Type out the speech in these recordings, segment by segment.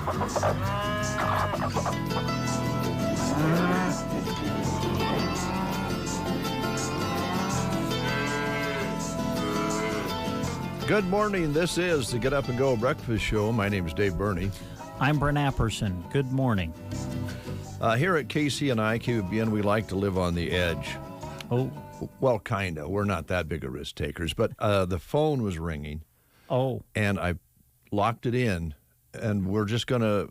Good morning. This is the Get Up and Go Breakfast Show. My name is Dave Burney. I'm Brent Pearson. Good morning. Here at KC and KBN, we like to live on the edge. Oh. Well, kind of. We're not that big of risk takers. But the phone was ringing. Oh. And I locked it in. And we're just going to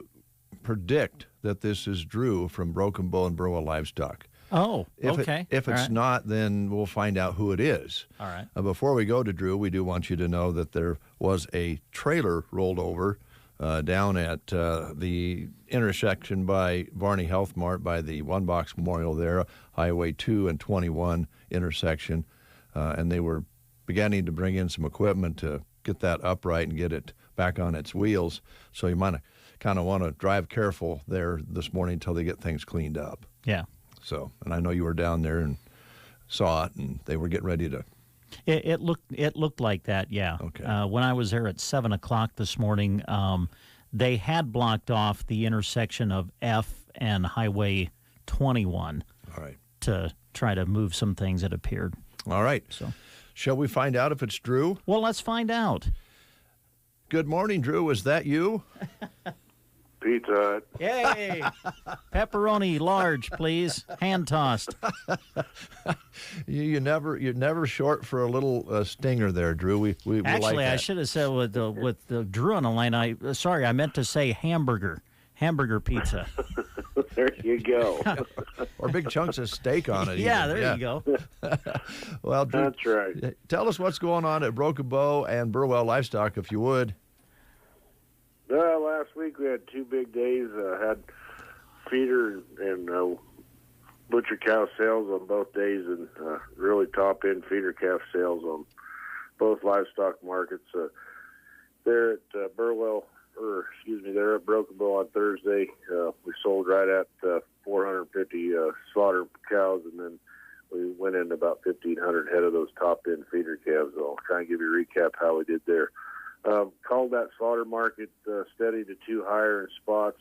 predict that this is Drew from Broken Bow and Burwell Livestock. Oh, okay. If it's right. not, then we'll find out who it is. All right. Before we go to Drew, we do want you to know that there was a trailer rolled over down at the intersection by Varney Health Mart by the One Box Memorial there, Highway 2 and 21 intersection. And they were beginning to bring in some equipment to get that upright and get it back on its wheels. So you might kind of want to drive careful there this morning until they get things cleaned up. Yeah. So, and I know you were down there and saw it, and they were getting ready to. It looked like that, yeah. Okay. When I was there at 7:00 this morning, they had blocked off the intersection of F and Highway 21. All right. To try to move some things, it appeared. All right. So, shall we find out if it's Drew? Well, let's find out. Good morning, Drew. Is that you? Pizza Hut. Yay! Pepperoni, large, please. Hand tossed. You're never short for a little stinger there, Drew. We Actually, like that. I should have said with the Drew on the line. I meant to say hamburger pizza. There you go. Or big chunks of steak on it. Yeah, even. there you go. Well, Drew, that's right. Tell us what's going on at Broken Bow and Burwell Livestock, if you would. Last week we had 2 big days. Had feeder and butcher cow sales on both days, and really top end feeder calf sales on both livestock markets. They're at they're at Broken Bow on Thursday. We sold right at 450 slaughter cows, and then we went in about 1,500 head of those top end feeder calves. I'll try and give you a recap how we did there. Called that slaughter market steady to 2 higher in spots,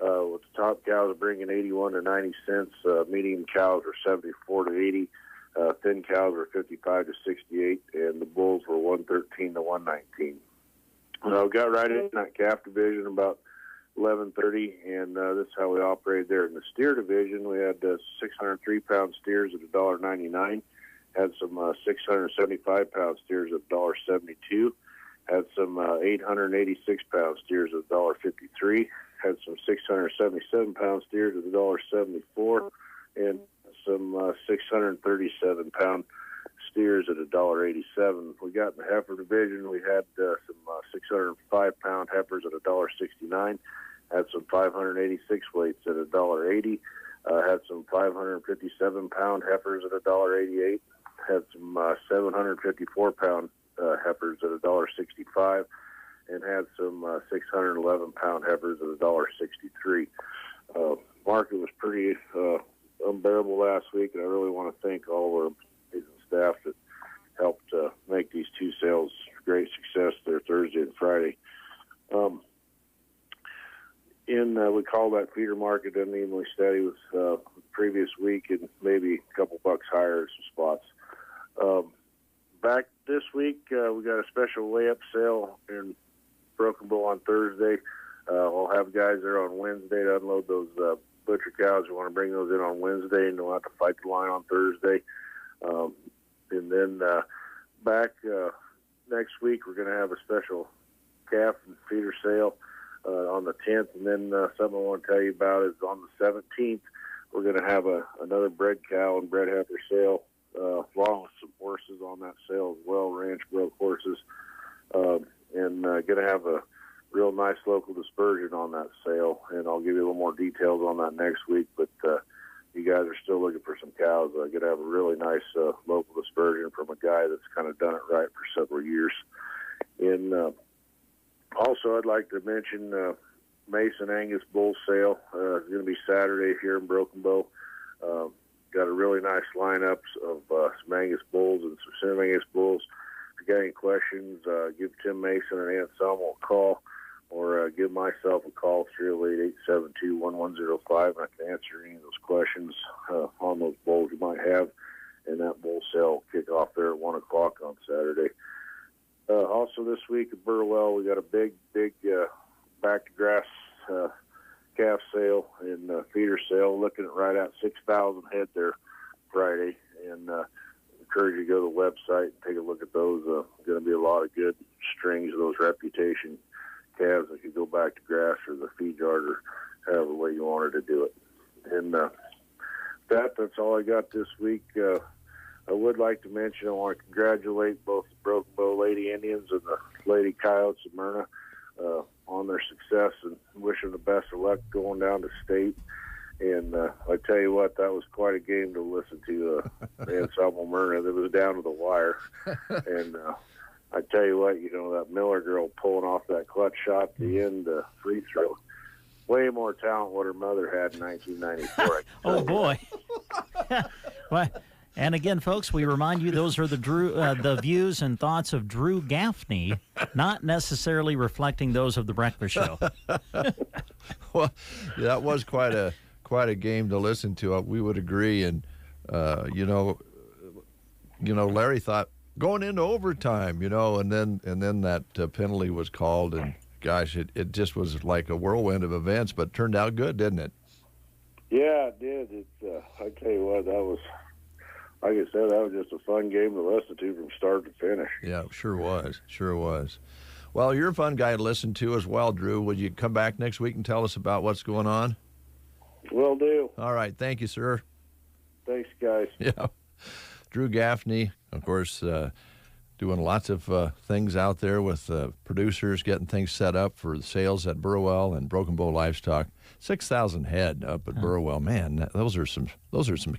with the top cows bringing 81 to 90 cents. Medium cows were 74 to 80. Thin cows were 55 to 68, and the bulls were 113 to 119. Got right in that calf division about 11:30, and this is how we operated there. In the steer division, we had 603-pound steers at $1.99. Had some 675-pound steers at $1.72. Had some 886-pound steers at $1.53. Had some 677-pound steers at $1.74, and some 637-pound steers at $1.87. We got in the heifer division. We had some 605-pound heifers at $1.69. Had some 586 weights at $1.80. Had some 557-pound heifers at $1.88. Had some 754-pound heifers at $1.65, and had some 611-pound heifers at $1.63. Market was pretty unbearable last week, and I really want to thank all of our staff that helped make these 2 sales great success there Thursday and Friday. We call that feeder market unevenly steady with the previous week, and maybe a couple bucks higher in some spots. Back this week, we got a special layup sale in Broken Bow on Thursday. We'll have guys there on Wednesday to unload those butcher cows. We want to bring those in on Wednesday, and we'll have to fight the line on Thursday. And then back next week, we're going to have a special calf and feeder sale on the 10th. And then something I want to tell you about is on the 17th, we're going to have another bred cow and bred heifer sale, along with some horses on that sale as well, ranch broke horses. And going to have a real nice local dispersion on that sale. And I'll give you a little more details on that next week. But you guys are still looking for some cows. I'm going to have a really nice local dispersion from a guy that's kind of done it right for several years. And also, I'd like to mention Mason Angus bull sale. It's going to be Saturday here in Broken Bow. Got a really nice lineup of some Angus bulls and some Sim Angus bulls. If you got any questions, give Tim Mason and Aunt Selma a call. or give myself a call, 308-872-1105, and I can answer any of those questions on those bulls you might have. And that bull sale will kick off there at 1 o'clock on Saturday. Also this week at Burwell, we got a big back-to-grass calf sale and feeder sale, looking at right at 6,000 head there Friday. And encourage you to go to the website and take a look at those. Going to be a lot of good strings of those reputation calves that could go back to grass or the feed yard or however way you wanted to do it. And that's all I got this week. I would like to mention I want to congratulate both the Broken Bow Lady Indians and the Lady Coyotes of Myrna on their success, and wish them the best of luck going down to state. And I tell you what, that was quite a game to listen to. Ensemble Myrna, that was down to the wire. And I tell you what, that Miller girl pulling off that clutch shot at the end free throw, way more talent what her mother had in 1994. Oh, boy. Well, and again, folks, we remind you those are the views and thoughts of Drew Gaffney, not necessarily reflecting those of the Breakfast Show. Well, that was quite a game to listen to. We would agree, and Larry thought going into overtime, and then that penalty was called, and gosh, it just was like a whirlwind of events, but turned out good, didn't it? Yeah, it did. I tell you what, that was, like I said, that was just a fun game to listen to from start to finish. Yeah, sure was. Well, you're a fun guy to listen to as well, Drew. Would you come back next week and tell us about what's going on? Will do. All right. Thank you, sir. Thanks, guys. Yeah. Drew Gaffney, of course, doing lots of things out there with producers, getting things set up for the sales at Burwell and Broken Bow Livestock. 6,000 head up at Burwell. Man, those are some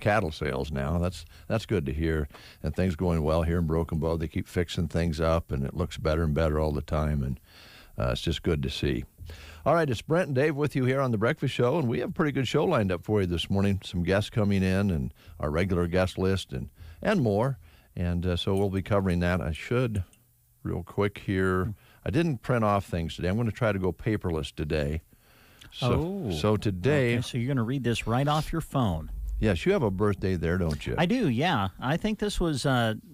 cattle sales now. That's good to hear. And things going well here in Broken Bow. They keep fixing things up, and it looks better and better all the time. And it's just good to see. All right, it's Brent and Dave with you here on The Breakfast Show, and we have a pretty good show lined up for you this morning. Some guests coming in and our regular guest list and more. And so we'll be covering that. I should, real quick here, I didn't print off things today. I'm going to try to go paperless today. So today... Okay, so you're going to read this right off your phone. Yes, you have a birthday there, don't you? I do, yeah. I think this was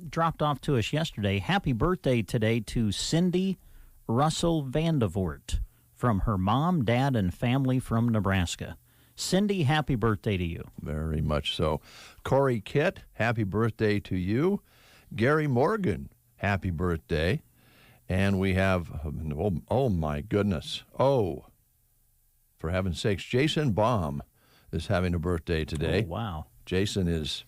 dropped off to us yesterday. Happy birthday today to Cindy Russell Vandevort from her mom, dad, and family from Nebraska. Cindy, happy birthday to you. Very much so. Corey Kitt, happy birthday to you. Gary Morgan, happy birthday. And we have, oh my goodness. Oh, for heaven's sakes, Jason Baum is having a birthday today. Oh, wow. Jason is,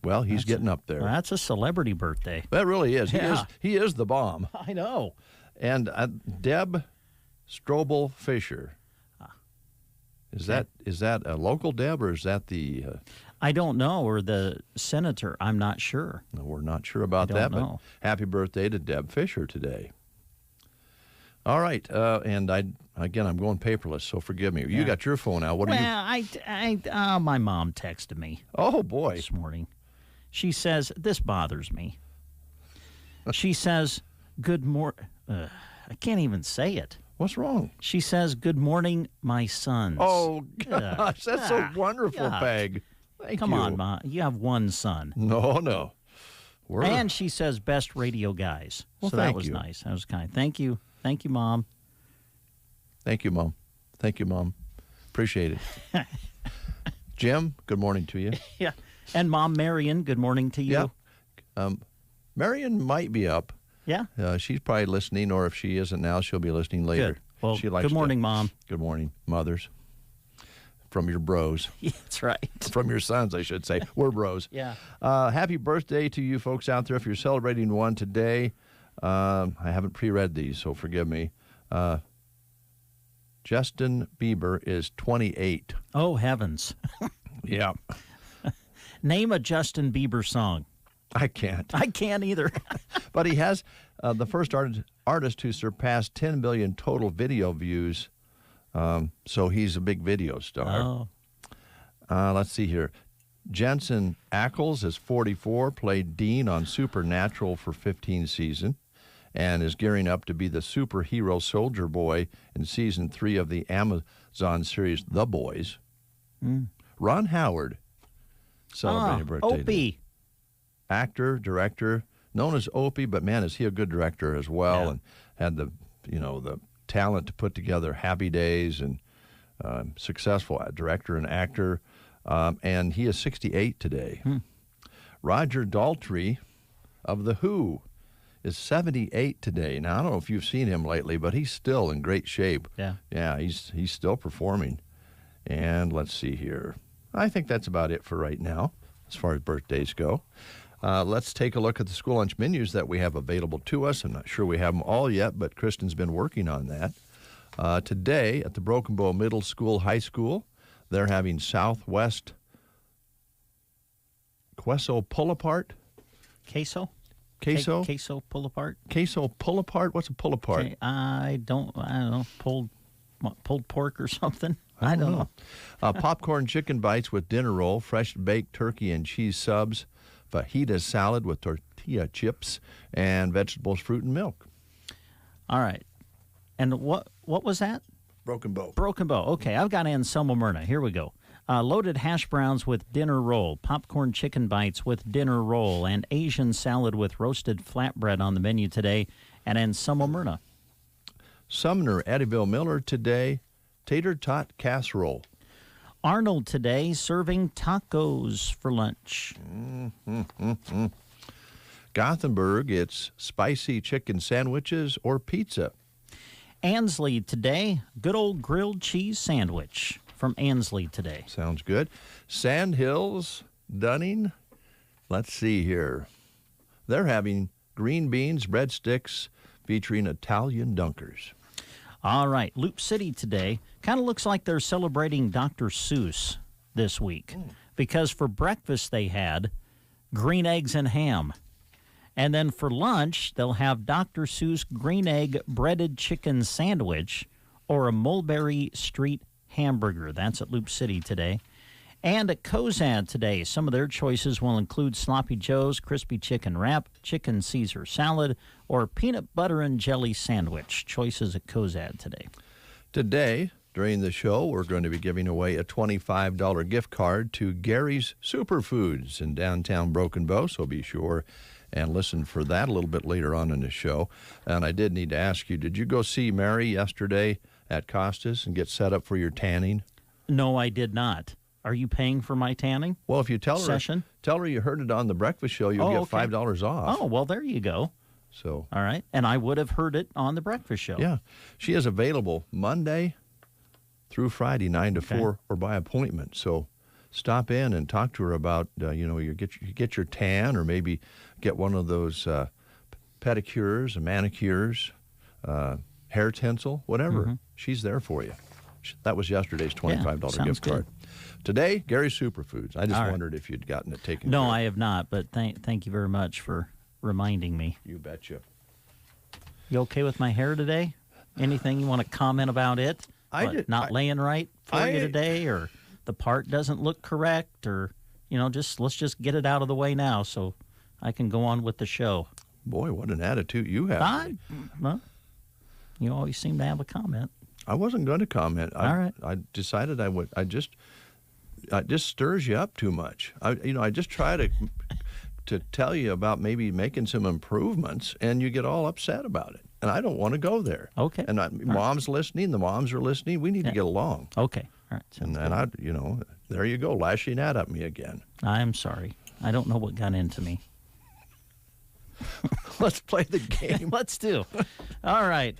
well, he's getting up there. That's a celebrity birthday. That really is. Yeah. He is the bomb. I know. And Deb Strobel Fisher. Is that a local Deb, or is that the... I don't know, or the senator. I'm not sure. No, we're not sure about that, but happy birthday to Deb Fisher today. All right, and I'm going paperless, so forgive me. You got your phone out. What are you... my mom texted me. Oh, boy. This morning. She says, this bothers me. She says, good morning... I can't even say it. What's wrong? She says, good morning, my sons. Oh, gosh, that's so wonderful, Peg. Come on, Ma. You have one son. No. And she says, best radio guys. Well, so that was nice. That was kind. Thank you. Thank you, Mom. Thank you, Mom. Appreciate it. Jim, good morning to you. Yeah. And Mom Marion, good morning to you. Yeah. Marion might be up. Yeah. She's probably listening, or if she isn't now, she'll be listening later. Good. Well, good morning, Mom. Good morning, mothers. From your bros. Yeah, that's right. From your sons, I should say. We're bros. Yeah. Happy birthday to you folks out there. If you're celebrating one today, I haven't pre-read these, so forgive me. Justin Bieber is 28. Oh, heavens. Yeah. Name a Justin Bieber song. I can't. I can't either. But he has the first artist who surpassed 10 billion total video views. So he's a big video star. Oh. Let's see here. Jensen Ackles is 44, played Dean on Supernatural for 15 seasons. and is gearing up to be the superhero soldier boy in Season 3 of the Amazon series The Boys. Ron Howard celebrating a birthday Opie. today. Actor, director, known as Opie, but man, is he a good director as well, and had the talent to put together Happy Days, and successful director and actor, and he is 68 today. Roger Daltrey of The Who is 78 today. Now, I don't know if you've seen him lately, but he's still in great shape. Yeah, he's still performing. And let's see here. I think that's about it for right now as far as birthdays go. Let's take a look at the school lunch menus that we have available to us. I'm not sure we have them all yet, but Kristen's been working on that. Today at the Broken Bow Middle School, High School, they're having Southwest Queso Pull-Apart. Queso? Queso? Queso Pull-Apart? Queso Pull-Apart? What's a pull-apart? Okay, I don't know, pulled pork or something? I don't know. Popcorn chicken bites with dinner roll, fresh baked turkey and cheese subs, fajita salad with tortilla chips, and vegetables, fruit, and milk. All right. And what was that? Broken Bow. Broken Bow. Okay, I've got Anselmo Myrna. Here we go. Loaded hash browns with dinner roll, popcorn chicken bites with dinner roll, and Asian salad with roasted flatbread on the menu today at Anselmo Myrna. Sumner, Eddyville Miller today, tater tot casserole. Arnold today serving tacos for lunch. Gothenburg, it's spicy chicken sandwiches or pizza. Ansley today, good old grilled cheese sandwich from Ansley today. Sounds good. Sandhills, Dunning, let's see here. They're having green beans, breadsticks featuring Italian dunkers. All right, Loop City today kind of looks like they're celebrating Dr. Seuss this week because for breakfast they had green eggs and ham. And then for lunch, they'll have Dr. Seuss green egg breaded chicken sandwich or a Mulberry Street hamburger. That's at Loop City today. And at Cozad today, some of their choices will include Sloppy Joe's crispy chicken wrap, chicken Caesar salad, or peanut butter and jelly sandwich. Choices at Cozad today. Today, during the show, we're going to be giving away a $25 gift card to Gary's Superfoods in downtown Broken Bow, so be sure and listen for that a little bit later on in the show. And I did need to ask you, did you go see Mary yesterday at Costas and get set up for your tanning? No, I did not. Are you paying for my tanning? Well, if you tell her you heard it on the breakfast show, you'll get okay. $5 off. Oh, well, there you go. So, all right. And I would have heard it on the breakfast show. Yeah. She is available Monday through Friday, 9 to 4, or by appointment. So stop in and talk to her about, you get your tan, or maybe get one of those pedicures and manicures, hair tinsel, whatever. She's there for you. That was yesterday's $25 gift card. Today, Gary's Superfoods. I just wondered if you'd gotten it taken care of. No, I have not, but thank you very much for reminding me. You betcha. You okay with my hair today? Anything you want to comment about it? Not laying right for you today, or the part doesn't look correct, or let's just get it out of the way now so I can go on with the show. Boy, what an attitude you have. Well, you always seem to have a comment. I wasn't going to comment. All right. I decided I would. It just stirs you up too much. I just try to tell you about maybe making some improvements, and you get all upset about it. And I don't want to go there. Okay. And Mom's listening. The moms are listening. We need to get along. Okay. All right. And there you go, lashing out at me again. I'm sorry. I don't know what got into me. Let's play the game. Let's do. All right.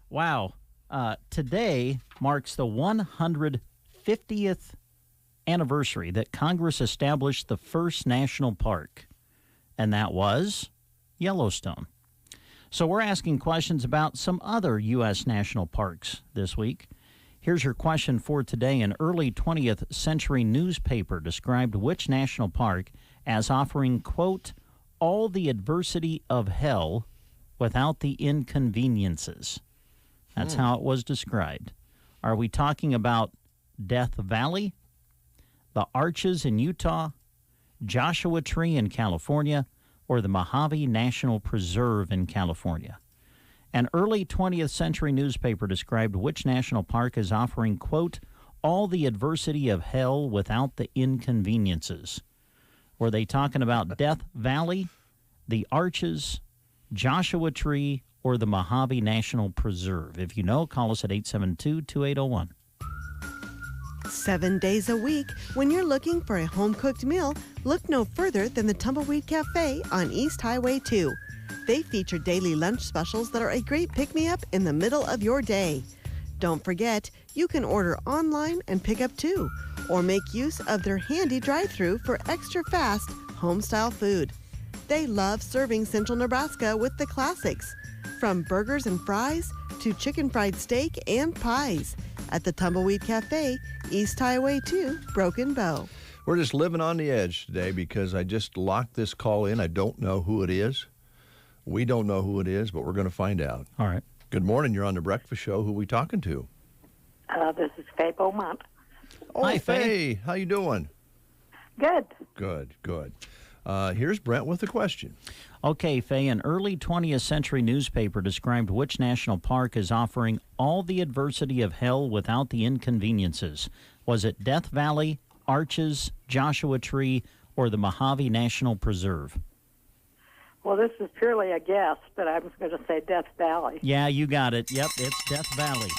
Wow. Today marks the 150th anniversary that Congress established the first national park, and that was Yellowstone. So we're asking questions about some other U.S. national parks this week. Here's your question for today. An early 20th century newspaper described which national park as offering, quote, all the adversity of hell without the inconveniences. That's how it was described. Are we talking about Death Valley, the Arches in Utah, Joshua Tree in California, or the Mojave National Preserve in California? An early 20th century newspaper described which national park as offering, quote, all the adversity of hell without the inconveniences. Were they talking about Death Valley, the Arches, Joshua Tree, or the Mojave National Preserve? If you know, call us at 872-2801. 7 days a week, when you're looking for a home-cooked meal, look no further than the Tumbleweed Cafe on East Highway 2. They feature daily lunch specials that are a great pick-me-up in the middle of your day. Don't forget, you can order online and pick up too, or make use of their handy drive-thru for extra fast, home-style food. They love serving Central Nebraska with the classics, from burgers and fries to chicken fried steak and pies, at the Tumbleweed Cafe, East Highway 2, Broken Bow. We're just living on the edge today because I just locked this call in. I don't know who it is. We don't know who it is, but we're going to find out. All right. Good morning. You're on The Breakfast Show. Who are we talking to? This is Faye Beaumont. Oh, Hi, Faye. How you doing? Good. Good. Here's Brent with a question. Okay, Faye, an early 20th century newspaper described which national park as offering all the adversity of hell without the inconveniences. Was it Death Valley, Arches, Joshua Tree, or the Mojave National Preserve? Well, this is purely a guess, but I'm going to say Death Valley. Yeah, you got it. Yep, it's Death Valley.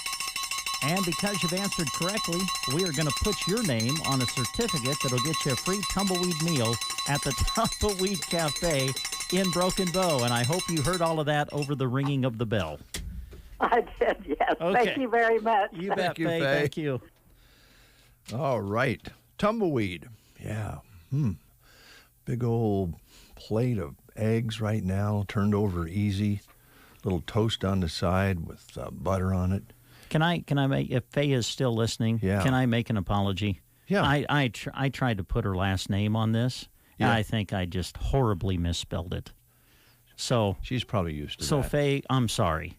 And because you've answered correctly, we are going to put your name on a certificate that'll get you a free tumbleweed meal at the Tumbleweed Cafe in Broken Bow. And I hope you heard all of that over the ringing of the bell. I did, yes. Okay. Thank you very much. You bet, Thank you, Faye. Faye. Thank you. All right. Tumbleweed. Yeah. Big old plate of eggs right now, turned over easy. Little toast on the side with butter on it. Can I make, if Faye is still listening, Yeah. can I make an apology? Yeah. I tried to put her last name on this, and Yeah. I think I just horribly misspelled it. So, She's probably used to that. Faye, I'm sorry,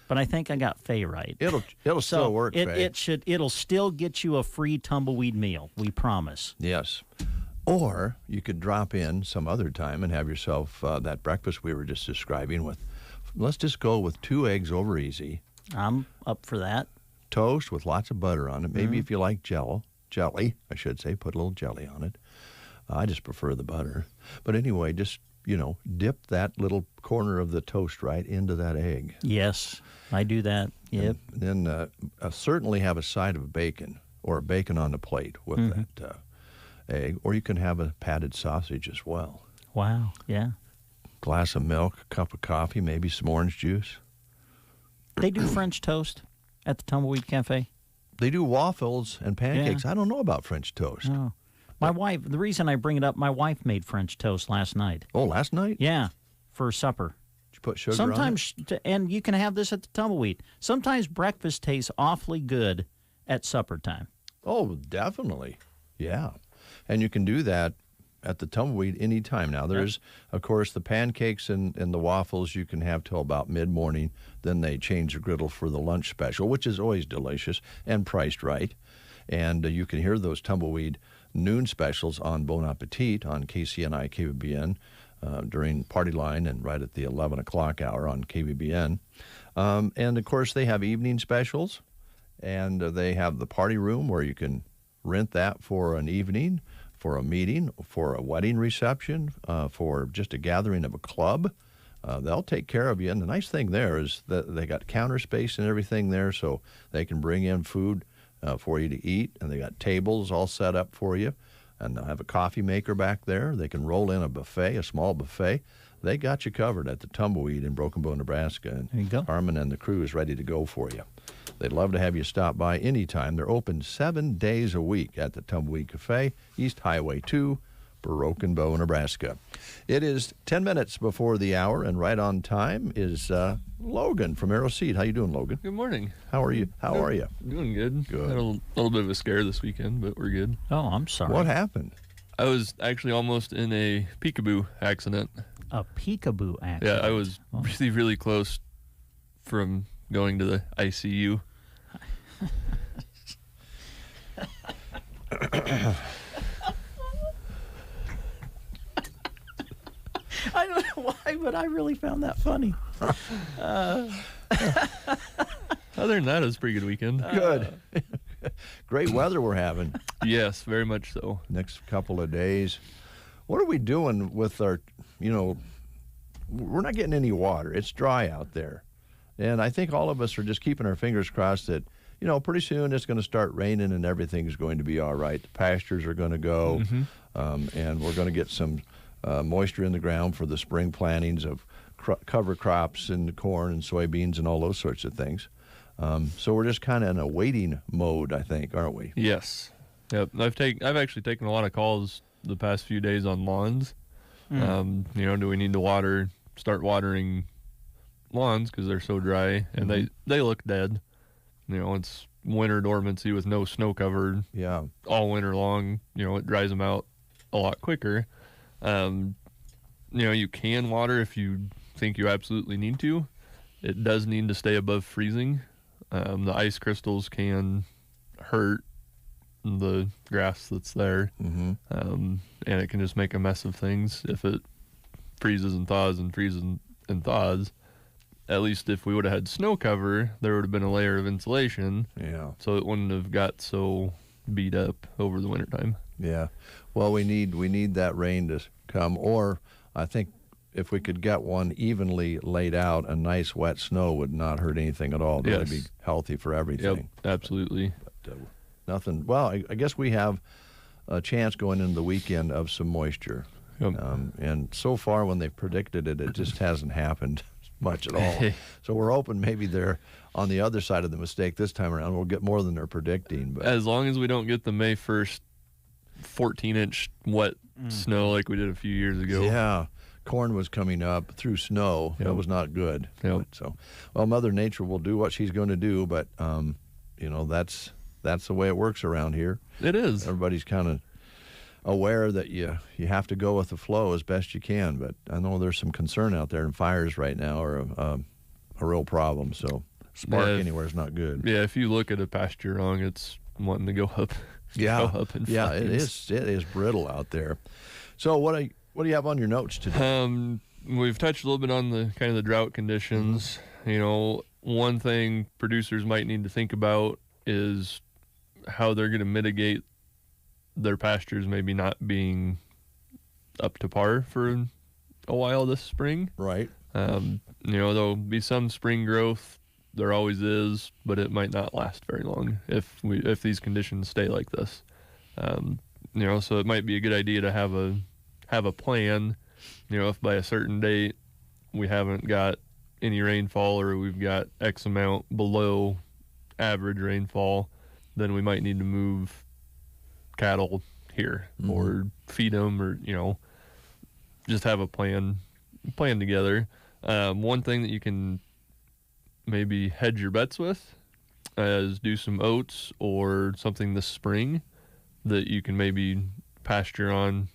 but I think I got Faye right. It'll still work, Faye. It'll still get you a free tumbleweed meal. We promise. Yes. Or you could drop in some other time and have yourself that breakfast we were just describing with, let's just go with 2 eggs over easy, I'm up for that. toast with lots of butter on it. Maybe if you like jelly, I should say, put a little jelly on it. I just prefer the butter. But anyway, just, dip that little corner of the toast right into that egg. Yes, I do that. Yep. And then certainly have a side of bacon or bacon on the plate with that egg. Or you can have a patted sausage as well. Wow. Yeah. Glass of milk, a cup of coffee, maybe some orange juice. They do French toast at the Tumbleweed Cafe. They do waffles and pancakes. I don't know about French toast. Oh. My wife, the reason I bring it up, my wife made French toast last night. Oh, last night? Yeah, for supper. Did you put sugar on Sometimes, and you can have this at the Tumbleweed. Sometimes breakfast tastes awfully good at supper time. it? Oh, definitely. Yeah. And you can do that at the Tumbleweed anytime. Now, there's, of course, the pancakes and the waffles you can have till about mid-morning. Then they change the griddle for the lunch special, which is always delicious and priced right. And you can hear those Tumbleweed noon specials on Bon Appetit on KCNI KBBN during Party Line and right at the 11 o'clock hour on KBBN. And, of course, they have evening specials, and they have the party room where you can rent that for an evening, for a meeting, for a wedding reception, for just a gathering of a club. They'll take care of you. And the nice thing there is that they got counter space and everything there, so they can bring in food for you to eat. And they got tables all set up for you. And they'll have a coffee maker back there. They can roll in a buffet, a small buffet. They got you covered at the Tumbleweed in Broken Bow, Nebraska. And There you go. Harmon and the crew is ready to go for you. They'd love to have you stop by anytime. They're open 7 days a week at the Tumbleweed Cafe, East Highway 2, Broken Bow, Nebraska. It is 10 minutes before the hour, and right on time is Logan from Arrow Seed. How you doing, Logan? Good morning. How are you? How are you? Doing good. Good. Had a little bit of a scare this weekend, but we're good. Oh, I'm sorry. What happened? I was actually almost in a peekaboo accident. A peekaboo accident. Yeah, I was Oh. really, really close from going to the ICU. I but I really found that funny. Other than that, it was a pretty good weekend. Good. Great weather we're having. Yes, very much so. Next couple of days. What are we doing with our, we're not getting any water. It's dry out there. And I think all of us are just keeping our fingers crossed that, pretty soon it's going to start raining and everything's going to be all right. The pastures are going to go, and we're going to get some moisture in the ground for the spring plantings of cover crops and corn and soybeans and all those sorts of things. So we're just kind of in a waiting mode, I think, aren't we? Yes. Yep. I've actually taken a lot of calls the past few days on lawns. Do we need to start watering lawns because they're so dry and they look dead. It's winter dormancy with no snow cover. Yeah. All winter long. It dries them out a lot quicker. You can water if you think you absolutely need to. It does need to stay above freezing. The ice crystals can hurt the grass that's there, and it can just make a mess of things if it freezes and thaws and freezes and thaws. At least if we would have had snow cover, there would have been a layer of insulation, so it wouldn't have got so beat up over the wintertime. Yeah. Well, we need that rain to come, or I think if we could get one evenly laid out, a nice wet snow would not hurt anything at all. It would be healthy for everything. Yep, absolutely. But, nothing. Well, I guess we have a chance going into the weekend of some moisture. Yep. And so far when they've predicted it, it just hasn't happened much at all. So we're hoping maybe they're on the other side of the mistake this time around. We'll get more than they're predicting. But as long as we don't get the May 1st 14-inch wet snow like we did a few years ago. Yeah. Corn was coming up through snow. That was not good. Yep. So, Mother Nature will do what she's going to do, but that's the way it works around here. It is. Everybody's kind of aware that you have to go with the flow as best you can, but I know there's some concern out there, and fires right now are a real problem. So spark anywhere is not good. Yeah, if you look at a pasture wrong, it's wanting to go up. Yeah, go up in yeah, flames. it is brittle out there. So what do you have on your notes today? We've touched a little bit on the kind of the drought conditions. One thing producers might need to think about is how they're going to mitigate their pastures maybe not being up to par for a while this spring. Right. There'll be some spring growth. There always is, but it might not last very long if these conditions stay like this. So it might be a good idea to have a plan. If by a certain date we haven't got any rainfall or we've got X amount below average rainfall, then we might need to move cattle here or feed them, or just have a plan together. One thing that you can maybe hedge your bets with is do some oats or something this spring that you can maybe pasture on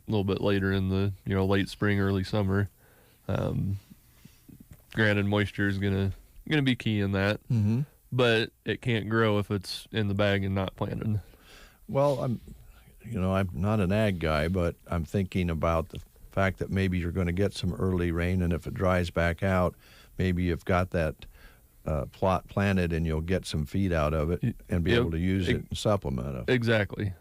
a little bit later in the late spring, early summer. Granted, moisture is gonna be key in that, but it can't grow if it's in the bag and not planted. Well, I'm not an ag guy, but I'm thinking about the fact that maybe you're going to get some early rain, and if it dries back out, maybe you've got that plot planted and you'll get some feed out of it and be able to use it and supplement it. Exactly.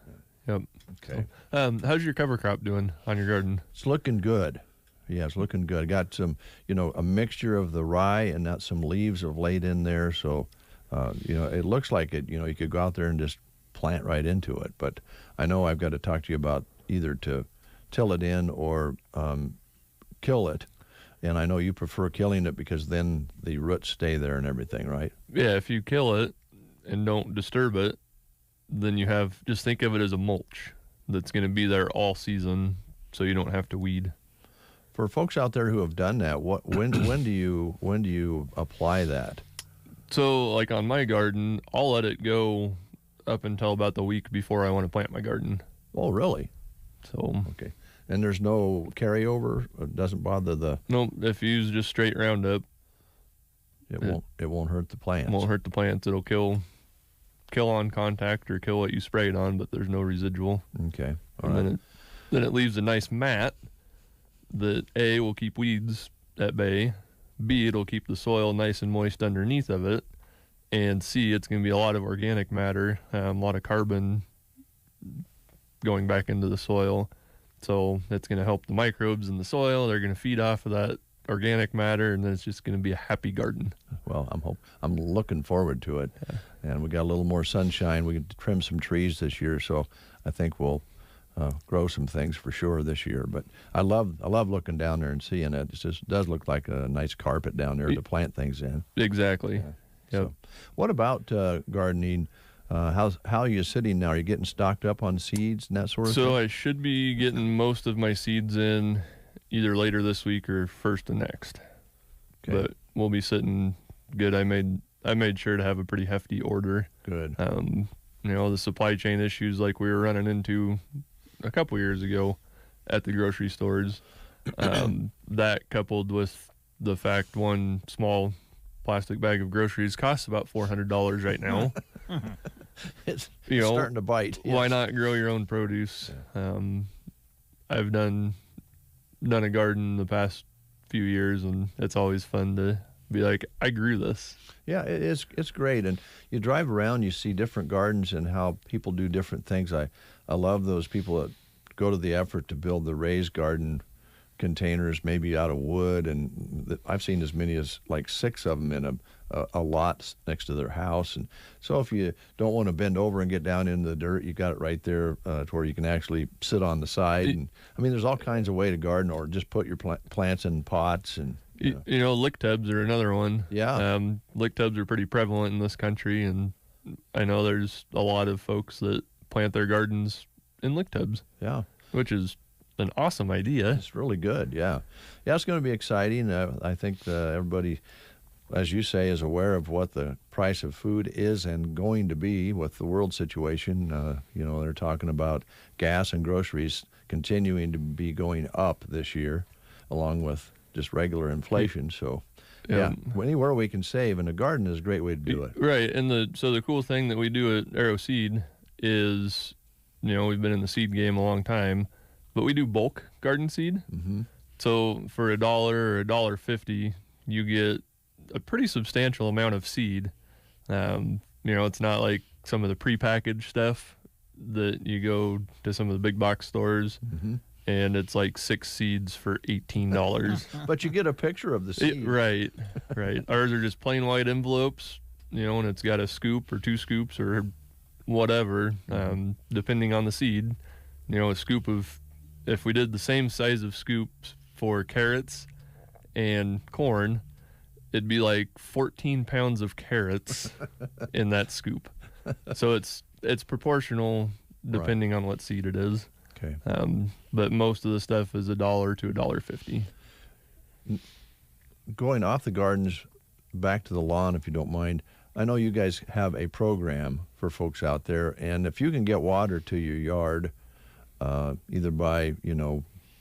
Yep. Okay. So, how's your cover crop doing on your garden? It's looking good. Yeah, it's looking good. Got some, a mixture of the rye and some leaves have laid in there. So, it looks like it, you could go out there and just plant right into it. But I know I've got to talk to you about either to till it in or kill it. And I know you prefer killing it because then the roots stay there and everything, right? Yeah, if you kill it and don't disturb it, then just think of it as a mulch that's going to be there all season, so you don't have to weed. For folks out there who have done that, when do you apply that? So, like on my garden, I'll let it go up until about the week before I want to plant my garden. Oh, really? So okay. And there's no carryover? It doesn't bother the... No, if you use just straight Roundup, it won't hurt the plants. It won't hurt the plants. It'll kill on contact or kill what you sprayed on, but there's no residual. Okay. Then it leaves a nice mat that A, will keep weeds at bay, B, it'll keep the soil nice and moist underneath of it, and C, it's going to be a lot of organic matter, a lot of carbon going back into the soil. So it's going to help the microbes in the soil. They're going to feed off of that organic matter, and then it's just going to be a happy garden. Well, I'm looking forward to it. Yeah. And we got a little more sunshine. We can trim some trees this year, so I think we'll grow some things for sure this year. But I love looking down there and seeing it. It just does look like a nice carpet down there to plant things in. Exactly. Yeah. So, what about gardening? How are you sitting now? Are you getting stocked up on seeds and that sort of thing? So I should be getting most of my seeds in either later this week or first of next. Okay. But we'll be sitting good. I made sure to have a pretty hefty order. Good. The supply chain issues like we were running into a couple years ago at the grocery stores, that coupled with the fact one small plastic bag of groceries costs about $400 right now. It's starting to bite. Why not grow your own produce? Yeah. I've done a garden the past few years, and it's always fun to be like, I grew this. Yeah, it's great. And you drive around, you see different gardens and how people do different things. I love those people that go to the effort to build the raised garden containers, maybe out of wood, and I've seen as many as like 6 of them in a lot next to their house. And so if you don't want to bend over and get down into the dirt, you got it right there to where you can actually sit on the side. And I mean, there's all kinds of way to garden, or just put your plants in pots. And lick tubs are another one. Yeah. Lick tubs are pretty prevalent in this country, and I know there's a lot of folks that plant their gardens in lick tubs. Yeah. Which is an awesome idea. It's really good. Yeah. It's going to be exciting. I think everybody, as you say, is aware of what the price of food is and going to be with the world situation. They're talking about gas and groceries continuing to be going up this year, along with just regular inflation. So, anywhere we can save, and a garden is a great way to do it. Right. And so the cool thing that we do at Arrow Seed is, we've been in the seed game a long time, but we do bulk garden seed. Mm-hmm. So for $1 or $1.50, you get a pretty substantial amount of seed. It's not like some of the prepackaged stuff that you go to some of the big box stores, mm-hmm. and it's like 6 seeds for $18. But you get a picture of the seed. Right. Ours are just plain white envelopes, and it's got a scoop or 2 scoops or whatever, depending on the seed. A scoop of, if we did the same size of scoops for carrots and corn, it'd be like 14 pounds of carrots in that scoop. So it's proportional depending on what seed it is. Okay. But most of the stuff is $1 to $1.50. Going off the gardens, back to the lawn, if you don't mind. I know you guys have a program for folks out there, and if you can get water to your yard, either by,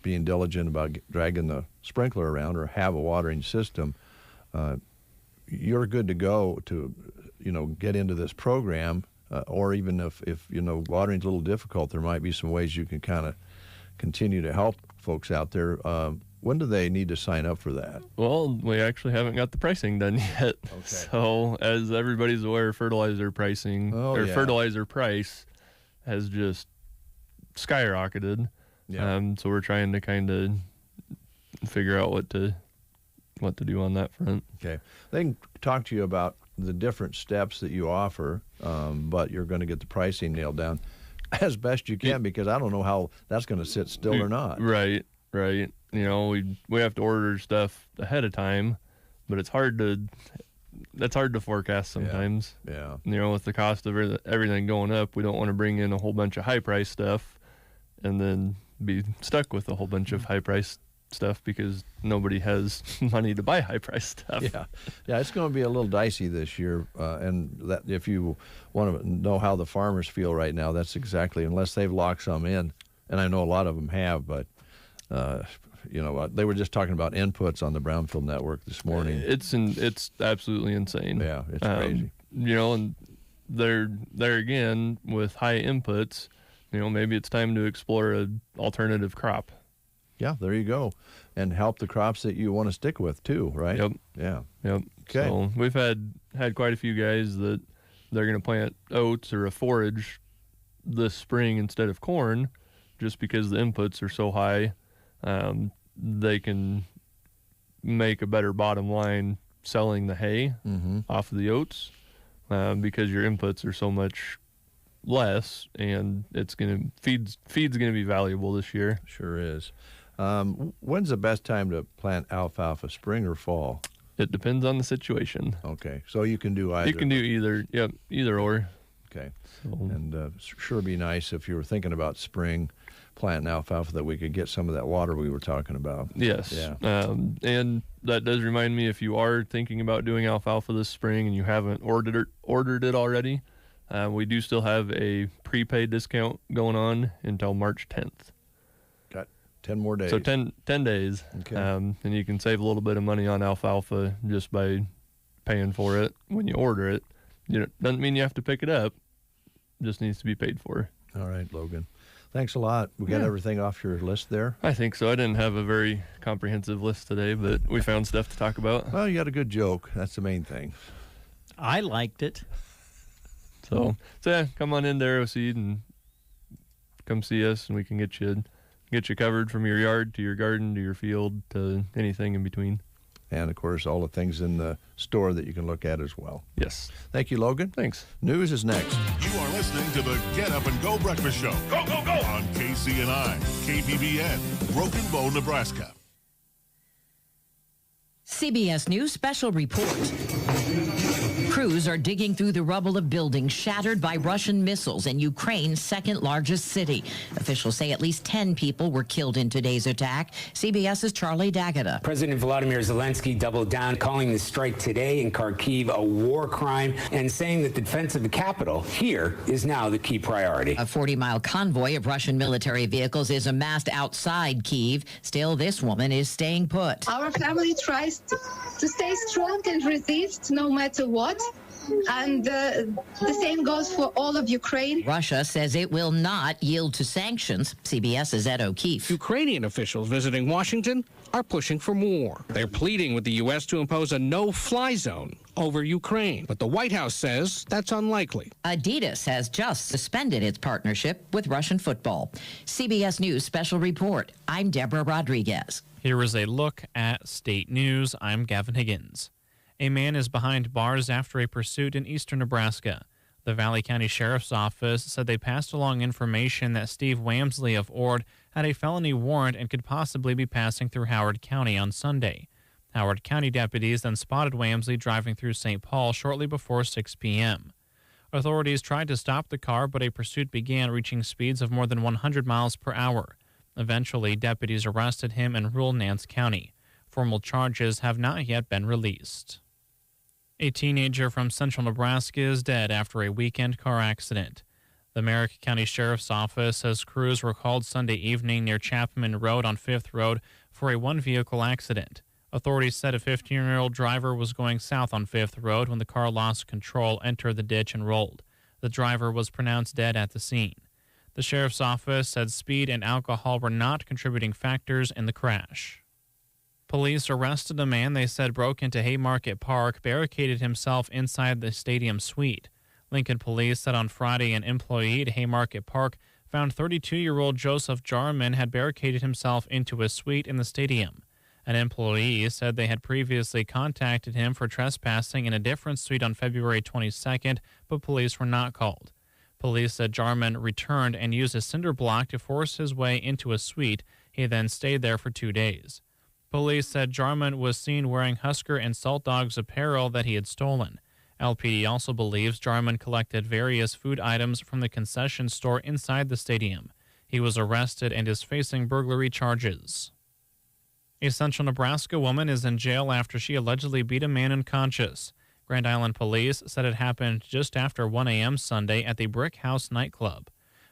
being diligent about dragging the sprinkler around or have a watering system, you're good to go to, get into this program. Or even if watering's a little difficult, there might be some ways you can kind of continue to help folks out there. When do they need to sign up for that? Well, we actually haven't got the pricing done yet. Okay. So as everybody's aware, fertilizer pricing fertilizer price has just skyrocketed. Yeah. So we're trying to kind of figure out what to do on that front. Okay. They can talk to you about the different steps that you offer, but you're going to get the pricing nailed down as best you can, because I don't know how that's going to sit still or not. Right. We have to order stuff ahead of time, but that's hard to forecast sometimes. Yeah. With the cost of everything going up, we don't want to bring in a whole bunch of high price stuff and then be stuck with a whole bunch of high price stuff because nobody has money to buy high price stuff. Yeah, it's going to be a little dicey this year, and that if you want to know how the farmers feel right now, that's exactly, unless they've locked some in, and I know a lot of them have, but they were just talking about inputs on the Brownfield Network this morning. It's absolutely insane. Yeah, it's crazy. And there again with high inputs, maybe it's time to explore an alternative crop. Yeah, there you go. And help the crops that you want to stick with too, right? Yep. Yeah. Yep. Okay. So we've had quite a few guys that they're going to plant oats or a forage this spring instead of corn, just because the inputs are so high. They can make a better bottom line selling the hay off of the oats because your inputs are so much less, and it's going to feed's going to be valuable this year. Sure is. When's the best time to plant alfalfa, spring or fall? It depends on the situation. Okay, so you can do either. You can do either. Yep, either or. Okay. So, And sure be nice if you were thinking about spring planting alfalfa that we could get some of that water we were talking about. yes. Yeah. And that does remind me, if you are thinking about doing alfalfa this spring and you haven't ordered it already, we do still have a prepaid discount going on until March 10th. Got 10 more days. So 10 days. Okay. And you can save a little bit of money on alfalfa just by paying for it when you order it. Doesn't mean you have to pick it up. Just needs to be paid for. All right, Logan. Thanks a lot. We got everything off your list there? I think so. I didn't have a very comprehensive list today, but we found stuff to talk about. Well, you got a good joke. That's the main thing. I liked it. So yeah, come on in to Arrowseed and come see us, and we can get you covered from your yard to your garden to your field to anything in between. And, of course, all the things in the store that you can look at as well. Yes. Thank you, Logan. Thanks. News is next. You are listening to the Get Up and Go Breakfast Show. Go, go, go! On KCNI, KBBN, Broken Bow, Nebraska. CBS News special report. Crews are digging through the rubble of buildings shattered by Russian missiles in Ukraine's second largest city. Officials say at least 10 people were killed in today's attack. CBS's Charlie D'Agata. President Volodymyr Zelensky doubled down, calling the strike today in Kharkiv a war crime and saying that the defense of the capital here is now the key priority. A 40-mile convoy of Russian military vehicles is amassed outside Kyiv. Still, this woman is staying put. Our family tries to stay strong and resist no matter what. And the same goes for all of Ukraine. Russia says it will not yield to sanctions. CBS's Ed O'Keefe. Ukrainian officials visiting Washington are pushing for more. They're pleading with the U.S. to impose a no-fly zone over Ukraine. But the White House says that's unlikely. Adidas has just suspended its partnership with Russian football. CBS News special report. I'm Deborah Rodriguez. Here is a look at state news. I'm Gavin Higgins. A man is behind bars after a pursuit in eastern Nebraska. The Valley County Sheriff's Office said they passed along information that Steve Wamsley of Ord had a felony warrant and could possibly be passing through Howard County on Sunday. Howard County deputies then spotted Wamsley driving through St. Paul shortly before 6 p.m. Authorities tried to stop the car, but a pursuit began, reaching speeds of more than 100 miles per hour. Eventually, deputies arrested him in rural Nance County. Formal charges have not yet been released. A teenager from central Nebraska is dead after a weekend car accident. The Merrick County Sheriff's Office says crews were called Sunday evening near Chapman Road on 5th Road for a one-vehicle accident. Authorities said a 15-year-old driver was going south on 5th Road when the car lost control, entered the ditch, and rolled. The driver was pronounced dead at the scene. The Sheriff's Office said speed and alcohol were not contributing factors in the crash. Police arrested a man they said broke into Haymarket Park, barricaded himself inside the stadium suite. Lincoln police said on Friday an employee at Haymarket Park found 32-year-old Joseph Jarman had barricaded himself into a suite in the stadium. An employee said they had previously contacted him for trespassing in a different suite on February 22nd, but police were not called. Police said Jarman returned and used a cinder block to force his way into a suite. He then stayed there for 2 days. Police said Jarman was seen wearing Husker and Salt Dogs apparel that he had stolen. LPD also believes Jarman collected various food items from the concession store inside the stadium. He was arrested and is facing burglary charges. A central Nebraska woman is in jail after she allegedly beat a man unconscious. Grand Island police said it happened just after 1 a.m. Sunday at the Brick House nightclub.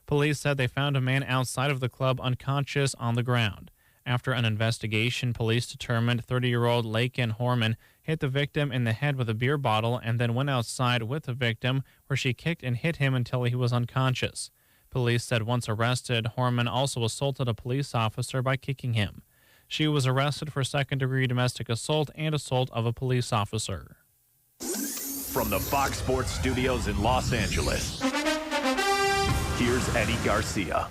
Police said they found a man outside of the club unconscious on the ground. After an investigation, police determined 30-year-old Laken Horman hit the victim in the head with a beer bottle and then went outside with the victim, where she kicked and hit him until he was unconscious. Police said once arrested, Horman also assaulted a police officer by kicking him. She was arrested for second-degree domestic assault and assault of a police officer. From the Fox Sports Studios in Los Angeles, here's Eddie Garcia.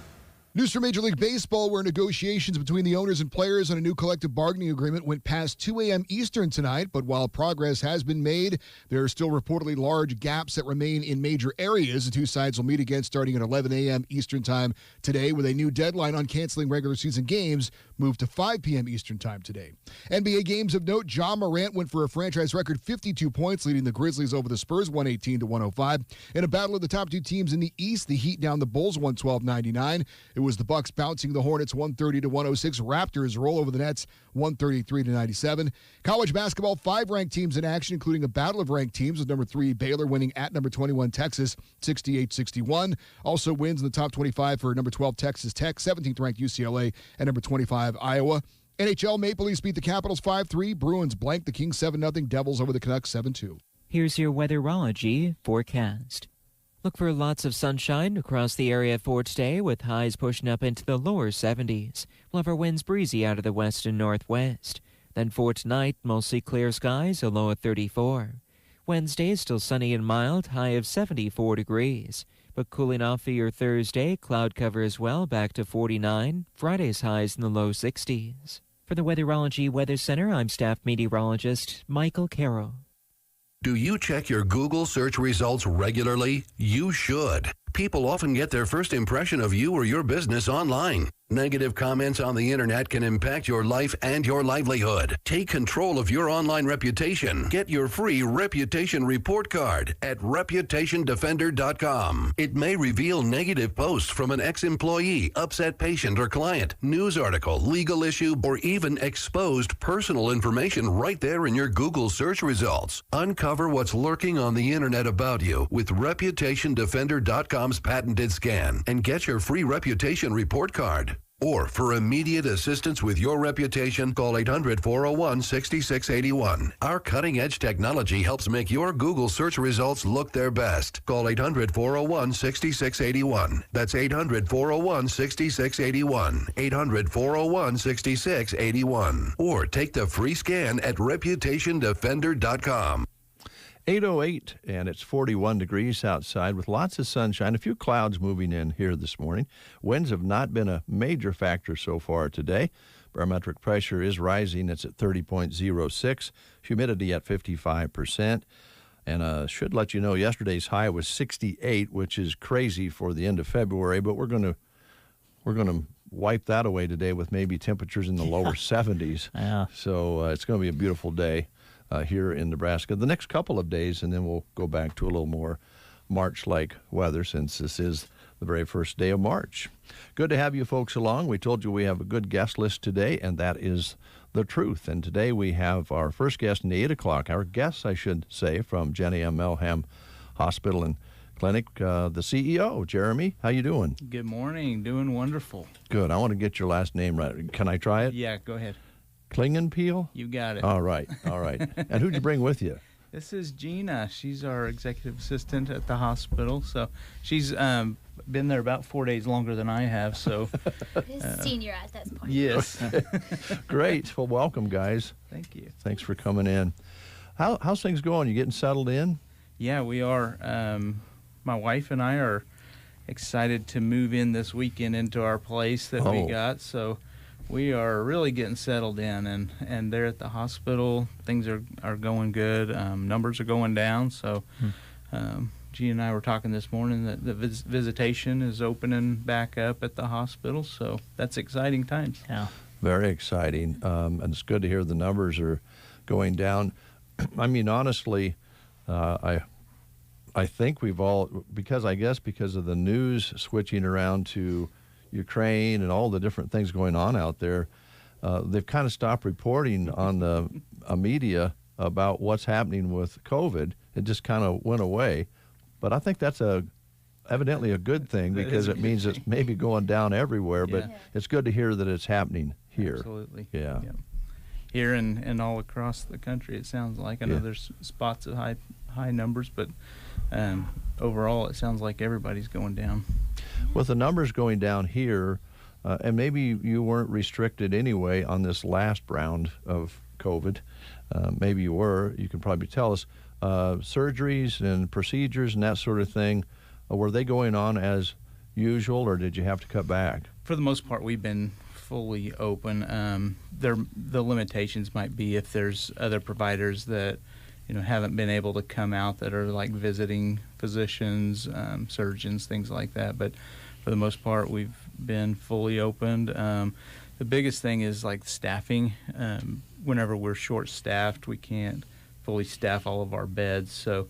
News from Major League Baseball, where negotiations between the owners and players on a new collective bargaining agreement went past 2 a.m. Eastern tonight. But while progress has been made, there are still reportedly large gaps that remain in major areas. The two sides will meet again starting at 11 a.m. Eastern time today, with a new deadline on canceling regular season games moved to 5 p.m. Eastern time today. NBA games of note, Ja Morant went for a franchise record 52 points, leading the Grizzlies over the Spurs 118-105. In a battle of the top two teams in the East, the Heat down the Bulls 112-99. It was the Bucks bouncing the Hornets 130-106. Raptors roll over the Nets 133-97. College basketball, 5 ranked teams in action, including a battle of ranked teams, with number 3 Baylor winning at number 21 Texas 68-61. Also wins in the top 25 for number 12 Texas Tech, 17th ranked UCLA, and number 25 Iowa. NHL, Maple Leafs beat the Capitals 5-3. Bruins blank the Kings 7-0. Devils over the Canucks 7-2. Here's your Weatherology forecast. Look for lots of sunshine across the area for today, with highs pushing up into the lower 70s. We'll have our winds breezy out of the west and northwest. Then for tonight, mostly clear skies, a low of 34. Wednesday is still sunny and mild, high of 74 degrees. But cooling off for your Thursday, cloud cover as well, back to 49. Friday's highs in the low 60s. For the Weatherology Weather Center, I'm staff meteorologist Michael Carroll. Do you check your Google search results regularly? You should. People often get their first impression of you or your business online. Negative comments on the internet can impact your life and your livelihood. Take control of your online reputation. Get your free reputation report card at reputationdefender.com. It may reveal negative posts from an ex-employee, upset patient or client, news article, legal issue, or even exposed personal information right there in your Google search results. Uncover what's lurking on the internet about you with reputationdefender.com's patented scan and get your free reputation report card. Or for immediate assistance with your reputation, call 800-401-6681. Our cutting-edge technology helps make your Google search results look their best. Call 800-401-6681. That's 800-401-6681. 800-401-6681. Or take the free scan at reputationdefender.com. 8:08, and it's 41 degrees outside with lots of sunshine, a few clouds moving in here this morning. Winds have not been a major factor so far today. Barometric pressure is rising. It's at 30.06. Humidity at 55%. And should let you know yesterday's high was 68, which is crazy for the end of February, but we're going to wipe that away today with maybe temperatures in the lower 70s. Yeah. So it's going to be a beautiful day here in Nebraska the next couple of days, and then we'll go back to a little more March-like weather since this is the very first day of March. Good to have you folks along. We told you we have a good guest list today, and that is the truth. And today we have our first guest in the 8 o'clock. Our guest, I should say, from Jenny M. Melham Hospital and Clinic, the CEO. Jeremy, how you doing? Good morning. Doing wonderful. Good. I want to get your last name right. Can I try it? Yeah, go ahead. Klingenpeel? You got it. All right. And who'd you bring with you? This is Gina. She's our executive assistant at the hospital. So she's been there about 4 days longer than I have. So senior at this point. Yes. Great. Well, welcome, guys. Thank you. Thanks for coming in. How's things going? You getting settled in? Yeah, we are. My wife and I are excited to move in this weekend into our place that we got. So we are really getting settled in, and there at the hospital, things are going good. Numbers are going down. So G and I were talking this morning that the visitation is opening back up at the hospital. So that's exciting times. Yeah. Very exciting. And it's good to hear the numbers are going down. I mean, honestly, I think we've all, because of the news switching around to Ukraine and all the different things going on out there, they've kind of stopped reporting on the media about what's happening with COVID. It just kind of went away. But I think that's evidently a good thing, because it means it's maybe going down everywhere, but it's good to hear that it's happening here. Absolutely. Yeah. Here and all across the country, it sounds like. I know there's spots of high numbers, but overall it sounds like everybody's going down. With the numbers going down here, and maybe you weren't restricted anyway on this last round of COVID. Maybe you were. You can probably tell us. Surgeries and procedures and that sort of thing, were they going on as usual, or did you have to cut back? For the most part, we've been fully open. The limitations might be if there's other providers that haven't been able to come out that are like visiting physicians, surgeons, things like that. But for the most part, we've been fully opened. The biggest thing is like staffing. Whenever we're short-staffed, we can't fully staff all of our beds. So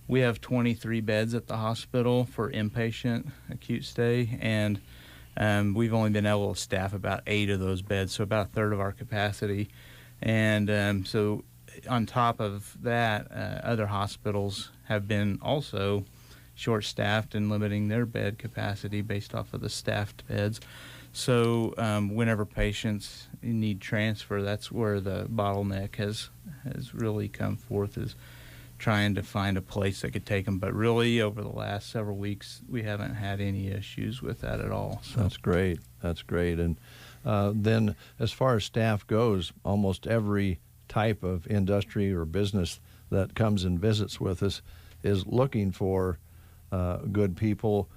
we have 23 beds at the hospital for inpatient acute stay, and we've only been able to staff about 8 of those beds, so about a third of our capacity. And so on top of that, other hospitals have been also short-staffed and limiting their bed capacity based off of the staffed beds. So whenever patients need transfer, that's where the bottleneck has really come forth, is trying to find a place that could take them. But really, over the last several weeks, we haven't had any issues with that at all. So. That's great. That's great. And then as far as staff goes, almost every type of industry or business that comes and visits with us is looking for good people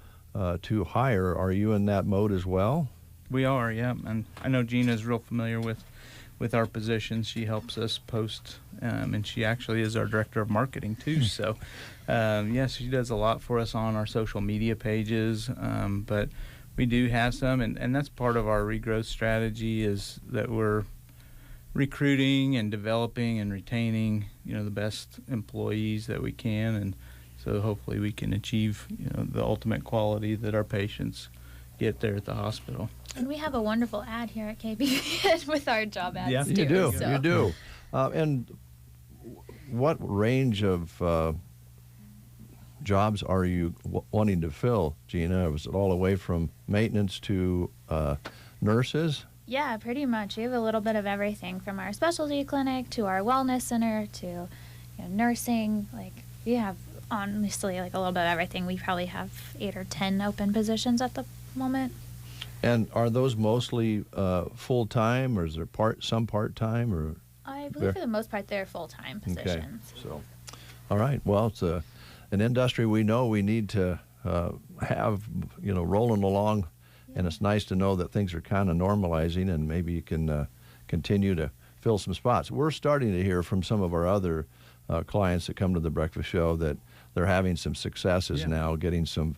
to hire. Are you in that mode as well? We are, yeah. And I know Gina's real familiar with our positions. She helps us post, and she actually is our director of marketing too. So, yes, she does a lot for us on our social media pages. But we do have some, and that's part of our regrowth strategy, is that we're recruiting and developing and retaining, the best employees that we can. And so hopefully we can achieve, the ultimate quality that our patients get there at the hospital. And we have a wonderful ad here at KBBN with our job ads. Yeah, too, you do. so. You do. And what range of jobs are you wanting to fill, Gina? Was it all the way from maintenance to nurses? Yeah, pretty much. We have a little bit of everything, from our specialty clinic to our wellness center to nursing. Like, we have honestly like a little bit of everything. We probably have 8 or 10 open positions at the moment. And are those mostly full-time, or is there some part-time? Or I believe for the most part they're full-time positions. Okay. So, all right. Well, it's an industry we know we need to have, rolling along, and it's nice to know that things are kind of normalizing, and maybe you can continue to fill some spots. We're starting to hear from some of our other clients that come to the breakfast show that they're having some successes now, getting some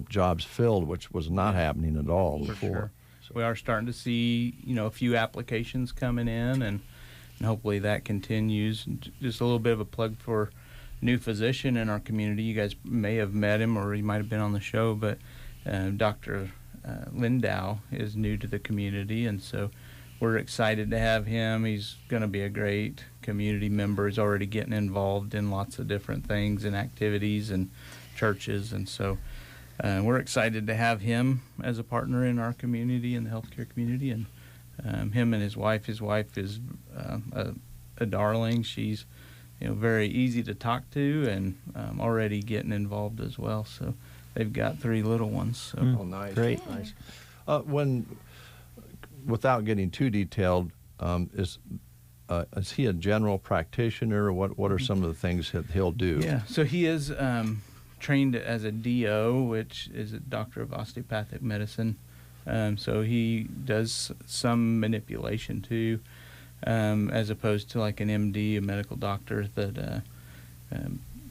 jobs filled, which was not happening at all before. Sure. So we are starting to see, a few applications coming in, and hopefully that continues. Just a little bit of a plug for new physician in our community. You guys may have met him, or he might have been on the show, but Dr. Lindow is new to the community, and so we're excited to have him. He's going to be a great community member. He's already getting involved in lots of different things and activities and churches, and so we're excited to have him as a partner in our community, in the healthcare community. And him and his wife is a darling. She's very easy to talk to, and already getting involved as well. So they've got 3 little ones. So. Oh, nice. Great. Nice. Without getting too detailed, is he a general practitioner, or what are some of the things that he'll do? Yeah, so he is trained as a DO, which is a doctor of osteopathic medicine. So he does some manipulation too, as opposed to like an MD, a medical doctor that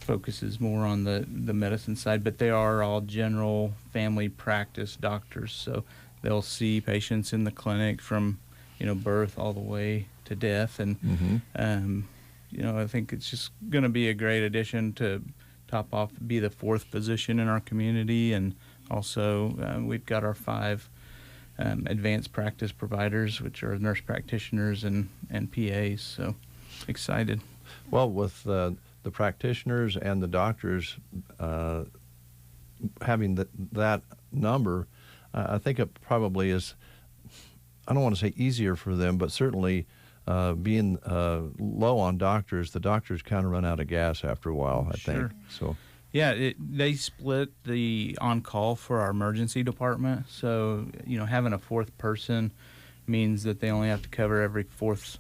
focuses more on the medicine side. But they are all general family practice doctors, so they'll see patients in the clinic from birth all the way to death. And I think it's just going to be a great addition to top off, be the 4th position in our community. And also we've got our 5 advanced practice providers, which are nurse practitioners and PAs. So excited. Well, with the practitioners and the doctors having that number, I think it probably is, I don't want to say easier for them, but certainly being low on doctors, the doctors kind of run out of gas after a while, I think. So, Yeah, they split the on-call for our emergency department. So, having a fourth person means that they only have to cover every fourth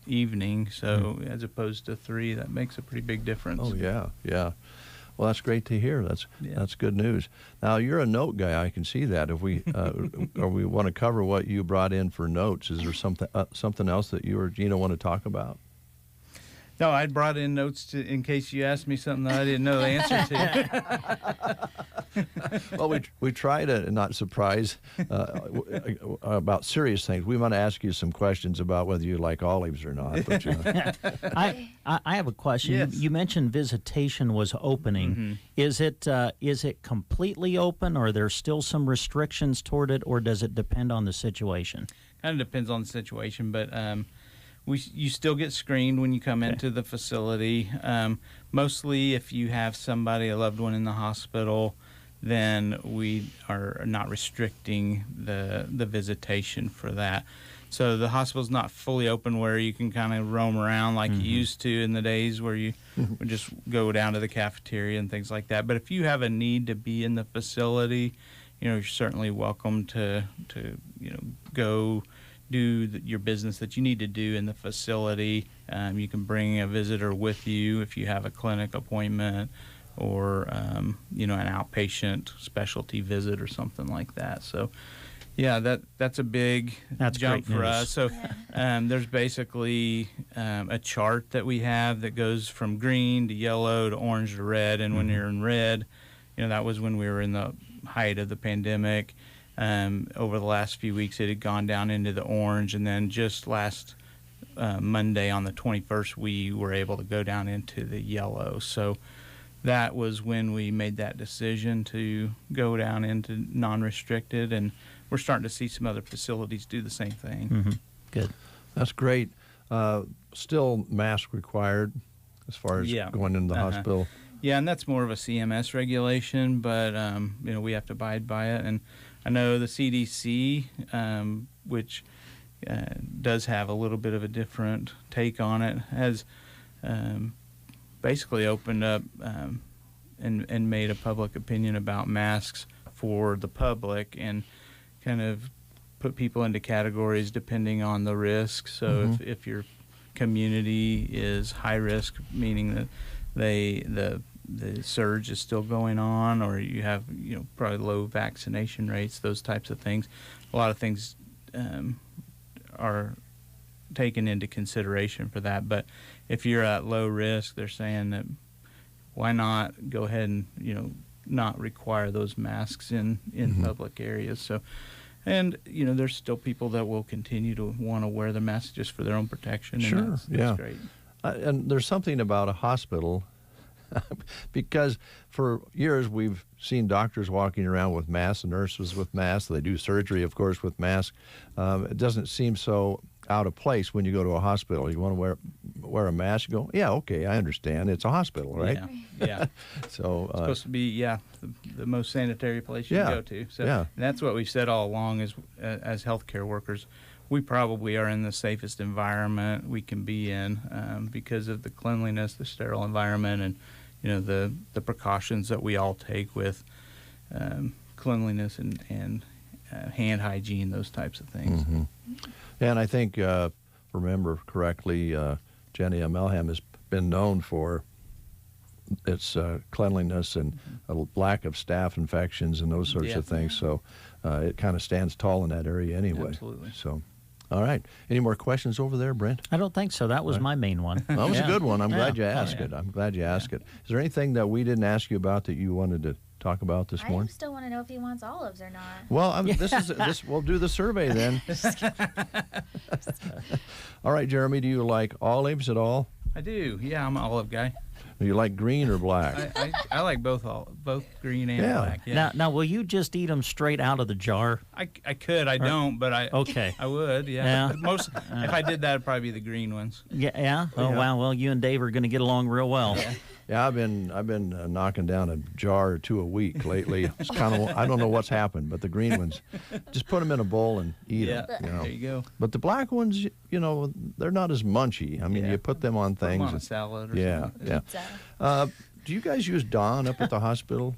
evening. So, as opposed to 3, that makes a pretty big difference. Oh, yeah. Well, that's great to hear. That's good news. Now, you're a note guy. I can see that. If we or we want to cover what you brought in for notes, is there something else that you or Gina want to talk about? No, I brought in notes in case you asked me something that I didn't know the answer to. Well, we try to not surprise about serious things. We want to ask you some questions about whether you like olives or not. But, I have a question. Yes. You mentioned visitation was opening. Mm-hmm. Is it completely open, or are there still some restrictions toward it, or does it depend on the situation? Kind of depends on the situation, but you still get screened when you come into the facility. Mostly if you have somebody, a loved one in the hospital, then we are not restricting the visitation for that. So the hospital's not fully open where you can kind of roam around like you used to in the days where you would just go down to the cafeteria and things like that. But if you have a need to be in the facility, you're certainly welcome to go do your business that you need to do in the facility. You can bring a visitor with you if you have a clinic appointment or an outpatient specialty visit or something like that. So yeah, that's a big jump for us. So there's basically a chart that we have that goes from green to yellow to orange to red, and when you're in red, that was when we were in the height of the pandemic. Over the last few weeks, it had gone down into the orange, and then just last Monday on the 21st, we were able to go down into the yellow. So that was when we made that decision to go down into non-restricted, and we're starting to see some other facilities do the same thing. Good. That's great. Still mask required as far as going into the hospital. Yeah, and that's more of a CMS regulation, but we have to abide by it. And I know the CDC, which does have a little bit of a different take on it, has basically opened up and made a public opinion about masks for the public and kind of put people into categories depending on the risk. So if your community is high risk, meaning that the surge is still going on, or you have probably low vaccination rates, those types of things. A lot of things are taken into consideration for that. But if you're at low risk, they're saying that why not go ahead and not require those masks in public areas. So, and there's still people that will continue to want to wear the mask just for their own protection. Sure, and that's great. And there's something about a hospital. Because for years we've seen doctors walking around with masks, nurses with masks. They do surgery, of course, with masks. It doesn't seem so out of place when you go to a hospital. You want to wear a mask, you go, yeah, okay, I understand. It's a hospital, right? Yeah. So it's supposed to be, the most sanitary place you can go to. So and that's what we've said all along as healthcare workers. We probably are in the safest environment we can be in because of the cleanliness, the sterile environment, and the precautions that we all take with cleanliness and hand hygiene, those types of things. And I think, remember correctly, Jenny Melham has been known for its cleanliness and a lack of staph infections and those sorts of things. So it kind of stands tall in that area anyway. Absolutely. So, all right. Any more questions over there, Brent? I don't think so. That was my main one. That was a good one. I'm glad you asked it. I'm glad you asked it. Is there anything that we didn't ask you about that you wanted to talk about this morning? I still want to know if he wants olives or not. Well, we'll do the survey then. All right, Jeremy, do you like olives at all? I do. Yeah, I'm an olive guy. Do you like green or black? I like both green and black. Yeah. Now, will you just eat them straight out of the jar? I could. I don't, but I would. Yeah. Most if I did that, it'd probably be the green ones. Yeah. Oh wow. Well, you and Dave are going to get along real well. Yeah, I've been knocking down a jar or two a week lately. It's kind of, I don't know what's happened, but the green ones, just put them in a bowl and eat them. There you go. But the black ones, they're not as munchy. I mean, you put them on things. Put them on a salad or something. Yeah. Do you guys use Dawn up at the hospital?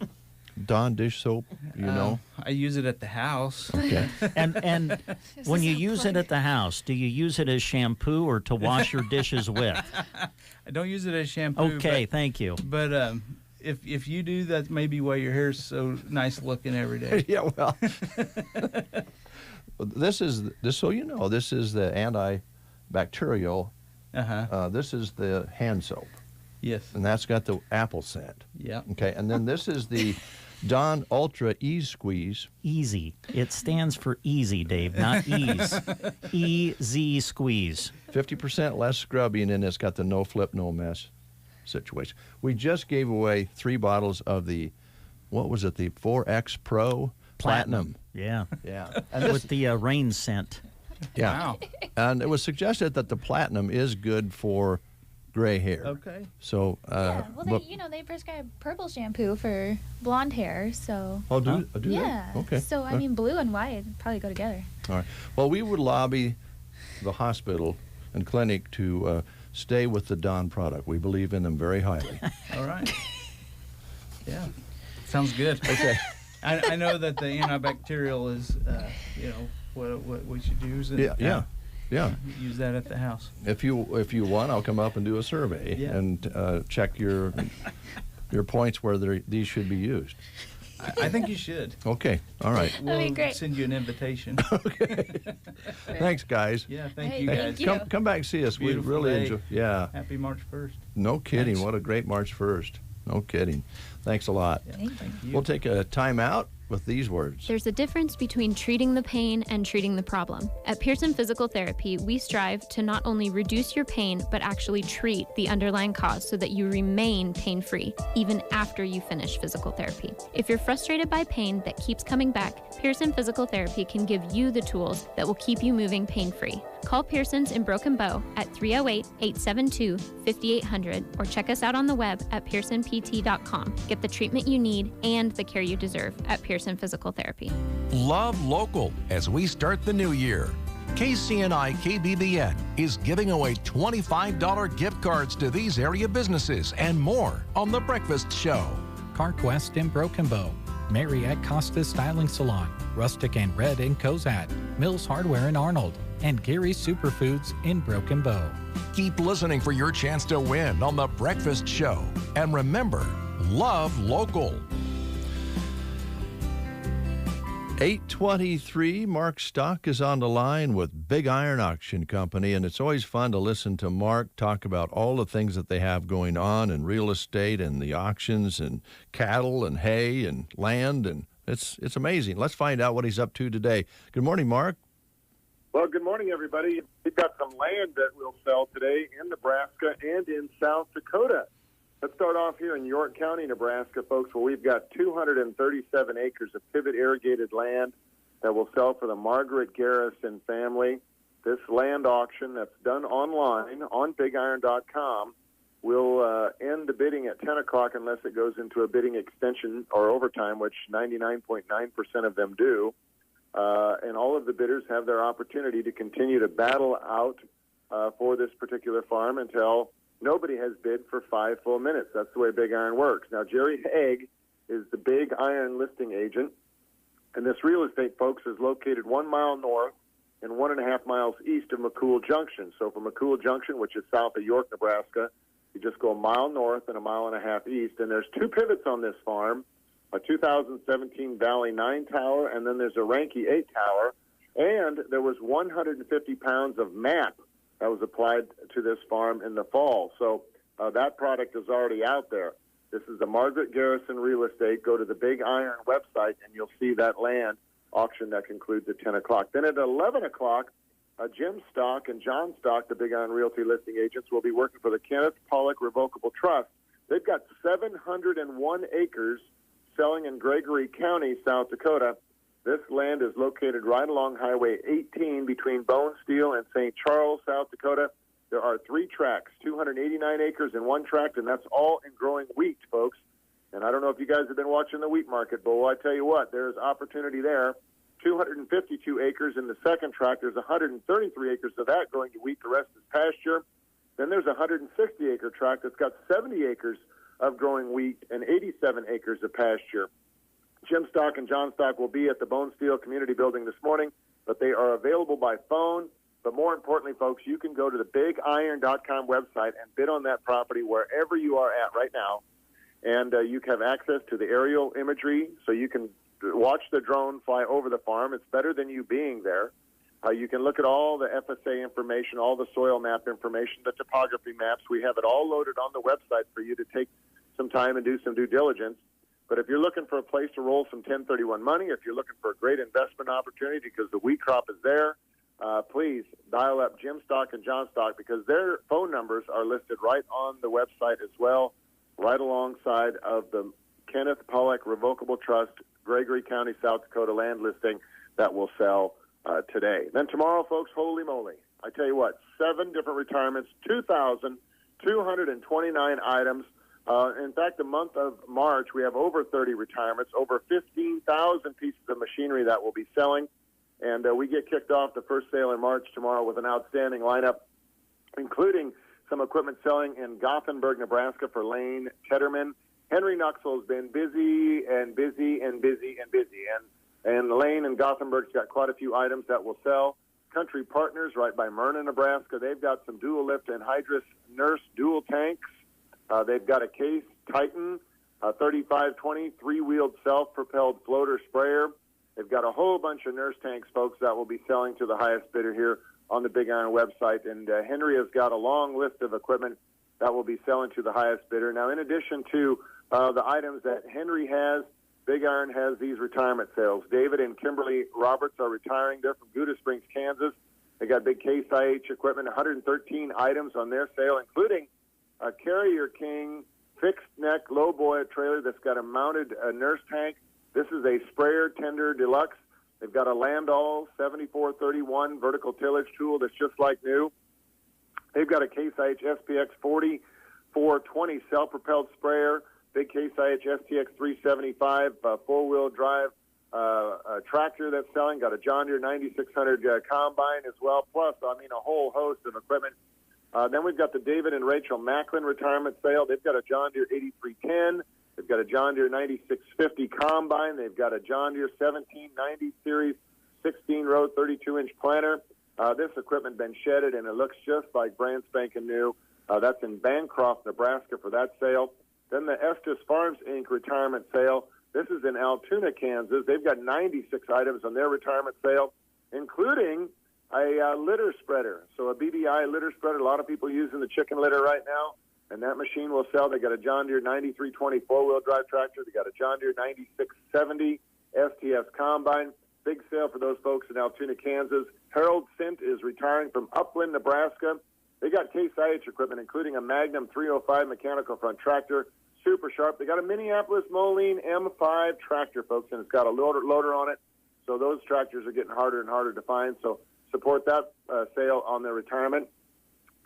Dawn dish soap, you know? I use it at the house. Okay. And when you use it at the house, do you use it as shampoo or to wash your dishes with? I don't use it as shampoo. Okay, thank you. But if you do, that may be why your hair's so nice looking every day. Yeah, well, this is so you know. This is the antibacterial. This is the hand soap. Yes. And that's got the apple scent. Yeah. Okay, and then this is the Dawn Ultra Ease Squeeze. Easy. It stands for easy, Dave, not ease. Easy squeeze. 50% less scrubbing, and it's got the no flip, no mess situation. We just gave away 3 bottles of the, what was it, the 4X Pro Platinum. Yeah. Yeah. And with the rain scent. Yeah. Wow. And it was suggested that the Platinum is good for gray hair. Okay. So, Well, they prescribe purple shampoo for blonde hair, so. Oh, do yeah. they? Okay. So, I mean, blue and white probably go together. All right. Well, we would lobby the hospital and clinic to stay with the Dawn product. We believe in them very highly. All right. Yeah. Sounds good. Okay. I know that the antibacterial is, what we should use. Yeah. Use that at the house. If you want, I'll come up and do a survey and check your points where these should be used. I think you should. Okay. All right. We'll be great. send you an invitation. Okay. Thanks, guys. Yeah, thank Hey, you thank guys. you. Come back and see us. We Beautiful really day. enjoy. Yeah. Happy March 1st. No kidding. Thanks. What a great March 1st. No kidding. Thanks a lot. Yeah, thank you. We'll take a time out with these words. There's a difference between treating the pain and treating the problem. At Pearson Physical Therapy, we strive to not only reduce your pain, but actually treat the underlying cause so that you remain pain-free, even after you finish physical therapy. If you're frustrated by pain that keeps coming back, Pearson Physical Therapy can give you the tools that will keep you moving pain-free. Call Pearson's in Broken Bow at 308-872-5800 or check us out on the web at pearsonpt.com. Get the treatment you need and the care you deserve at Pearson Physical Therapy. Love local as we start the new year. KCNI KBBN is giving away $25 gift cards to these area businesses and more on The Breakfast Show. CarQuest in Broken Bow, Mary at Costa Styling Salon, Rustic and Red in Cozad, Mills Hardware in Arnold, and Gary's Superfoods in Broken Bow. Keep listening for your chance to win on The Breakfast Show. And remember, love local. 8:23, Mark Stock is on the line with Big Iron Auction Company, and it's always fun to listen to Mark talk about all the things that they have going on in real estate and the auctions and cattle and hay and land, and it's amazing. Let's find out what he's up to today. Good morning, Mark. Well, good morning, everybody. We've got some land that we'll sell today in Nebraska and in South Dakota. Let's start off here in York County, Nebraska, folks, where we've got 237 acres of pivot irrigated land that will sell for the Margaret Garrison family. This land auction that's done online on BigIron.com will end the bidding at 10 o'clock unless it goes into a bidding extension or overtime, which 99.9% of them do. And all of the bidders have their opportunity to continue to battle out for this particular farm until nobody has bid for 5 full minutes. That's the way Big Iron works. Now, Jerry Haig is the Big Iron listing agent, and this real estate, folks, is located 1 mile north and 1.5 miles east of McCool Junction. So from McCool Junction, which is south of York, Nebraska, you just go 1 mile north and 1.5 miles east, and there's 2 pivots on this farm. A 2017 Valley 9 tower, and then there's a Ranke 8 tower, and there was 150 pounds of MAP that was applied to this farm in the fall. So that product is already out there. This is the Margaret Garrison Real Estate. Go to the Big Iron website, and you'll see that land auction that concludes at 10 o'clock. Then at 11 o'clock, Jim Stock and John Stock, the Big Iron Realty listing agents, will be working for the Kenneth Pollock Revocable Trust. They've got 701 acres selling in Gregory County, South Dakota. This land is located right along Highway 18 between Bone Steel and St. Charles, South Dakota. There are 3 tracts, 289 acres in 1 tract, and that's all in growing wheat, folks. And I don't know if you guys have been watching the wheat market, but I tell you what, there's opportunity there. 252 acres in the second tract. There's 133 acres of that going to wheat. The rest is pasture. Then there's a 160-acre tract that's got 70 acres of growing wheat and 87 acres of pasture. Jim Stock and John Stock will be at the Bone Steel Community Building this morning, but they are available by phone. But more importantly, folks, you can go to the BigIron.com website and bid on that property wherever you are at right now. And you have access to the aerial imagery, so you can watch the drone fly over the farm. It's better than you being there. You can look at all the FSA information, all the soil map information, the topography maps. We have it all loaded on the website for you to take some time and do some due diligence. But if you're looking for a place to roll some 1031 money, if you're looking for a great investment opportunity because the wheat crop is there, please dial up Jim Stock and John Stock because their phone numbers are listed right on the website as well, right alongside of the Kenneth Pollack Revocable Trust, Gregory County, South Dakota land listing that will sell today. Then tomorrow, folks, holy moly. I tell you what, 7 different retirements, 2,229 items. In fact, the month of March, we have over 30 retirements, over 15,000 pieces of machinery that will be selling. And we get kicked off the first sale in March tomorrow with an outstanding lineup, including some equipment selling in Gothenburg, Nebraska for Lane Ketterman. Henry Nuxel has been busy and busy and busy and busy. And Lane and Gothenburg's got quite a few items that will sell. Country Partners right by Myrna, Nebraska. They've got some dual lift and hydrous nurse dual tanks. They've got a Case Titan 3520 three-wheeled self-propelled floater sprayer. They've got a whole bunch of nurse tanks, folks, that will be selling to the highest bidder here on the Big Iron website. And Henry has got a long list of equipment that will be selling to the highest bidder. Now, in addition to the items that Henry has, Big Iron has these retirement sales. David and Kimberly Roberts are retiring. They're from Gouda Springs, Kansas. They got big Case IH equipment, 113 items on their sale, including a Carrier King fixed neck low boy trailer that's got a mounted nurse tank. This is a sprayer tender deluxe. They've got a Landall 7431 vertical tillage tool that's just like new. They've got a Case IH SPX 4420 self-propelled sprayer, big Case IH STX 375 four-wheel drive tractor that's selling. Got a John Deere 9600 combine as well, plus, a whole host of equipment. Then we've got the David and Rachel Macklin retirement sale. They've got a John Deere 8310. They've got a John Deere 9650 combine. They've got a John Deere 1790 series 16-row 32-inch planter. This equipment been shedded, and it looks just like brand spanking new. That's in Bancroft, Nebraska for that sale. Then the Estes Farms, Inc. retirement sale. This is in Altoona, Kansas. They've got 96 items on their retirement sale, including a litter spreader. So a BBI litter spreader. A lot of people using the chicken litter right now, and that machine will sell. They got a John Deere 9320 four-wheel drive tractor. They got a John Deere 9670 STS combine. Big sale for those folks in Altoona, Kansas. Harold Sint is retiring from Upland, Nebraska. They got Case IH equipment, including a Magnum 305 mechanical front tractor, super sharp. They got a Minneapolis Moline M5 tractor, folks, and it's got a loader on it. So those tractors are getting harder and harder to find. So support that sale on their retirement.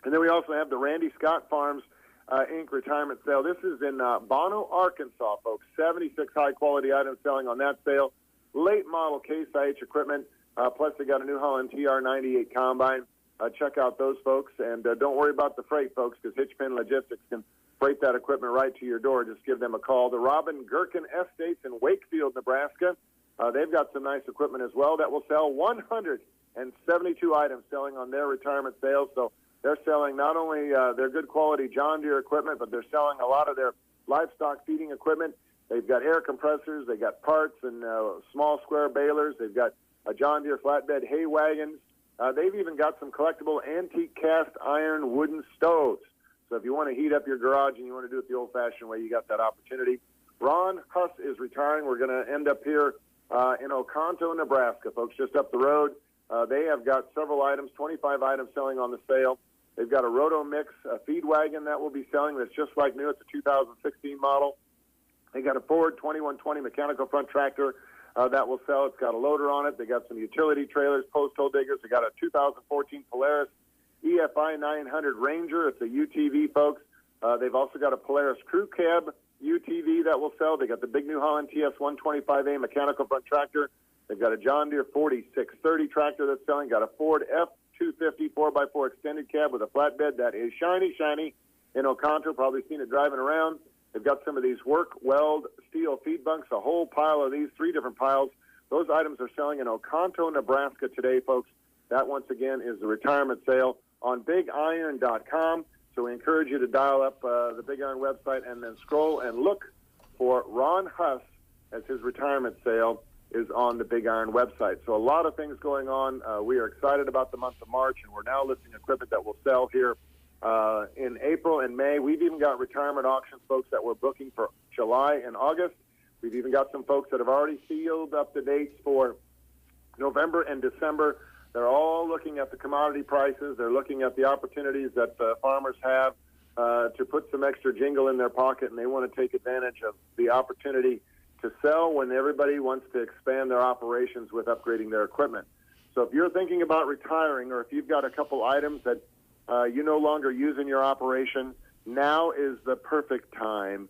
And then we also have the Randy Scott Farms Inc. retirement sale. This is in Bono, Arkansas, folks. 76 high-quality items selling on that sale. Late model Case IH equipment, plus they got a New Holland TR98 combine. Check out those folks, and don't worry about the freight, folks, because Hitchpin Logistics can freight that equipment right to your door. Just give them a call. The Robin Gherkin Estates in Wakefield, Nebraska, they've got some nice equipment as well that will sell 172 items selling on their retirement sales. So they're selling not only their good quality John Deere equipment, but they're selling a lot of their livestock feeding equipment. They've got air compressors, they got parts and small square balers. They've got a John Deere flatbed hay wagons. They've even got some collectible antique cast iron wooden stoves. So if you want to heat up your garage and you want to do it the old-fashioned way, you got that opportunity. Ron Huss is retiring. We're going to end up here in Oconto, Nebraska, folks, just up the road. They have got several items, 25 items selling on the sale. They've got a Roto Mix feed wagon that will be selling that's just like new. It's a 2016 model. They got a Ford 2120 mechanical front tractor that will sell. It's got a loader on it. They got some utility trailers, post hole diggers. They got a 2014 Polaris EFI 900 Ranger. It's a UTV, folks. They've also got a Polaris Crew Cab UTV that will sell. They got the big New Holland TS 125A mechanical front tractor. They've got a John Deere 4630 tractor that's selling. Got a Ford F250 4x4 extended cab with a flatbed that is shiny in Oconto. Probably seen it driving around. They've got some of these work weld steel feed bunks, a whole pile of these, 3 different piles. Those items are selling in Oconto, Nebraska today, folks. That, once again, is the retirement sale on BigIron.com. So we encourage you to dial up the Big Iron website and then scroll and look for Ron Huss, as his retirement sale is on the Big Iron website. So a lot of things going on. We are excited about the month of March, and we're now listing equipment that will sell here in April and May. We've even got retirement auctions, folks, that we're booking for July and August. We've even got some folks that have already sealed up the dates for November and December. They're all looking at the commodity prices. They're looking at the opportunities that farmers have to put some extra jingle in their pocket, and they want to take advantage of the opportunity to sell when everybody wants to expand their operations with upgrading their equipment. So if you're thinking about retiring, or if you've got a couple items that you no longer use in your operation, now is the perfect time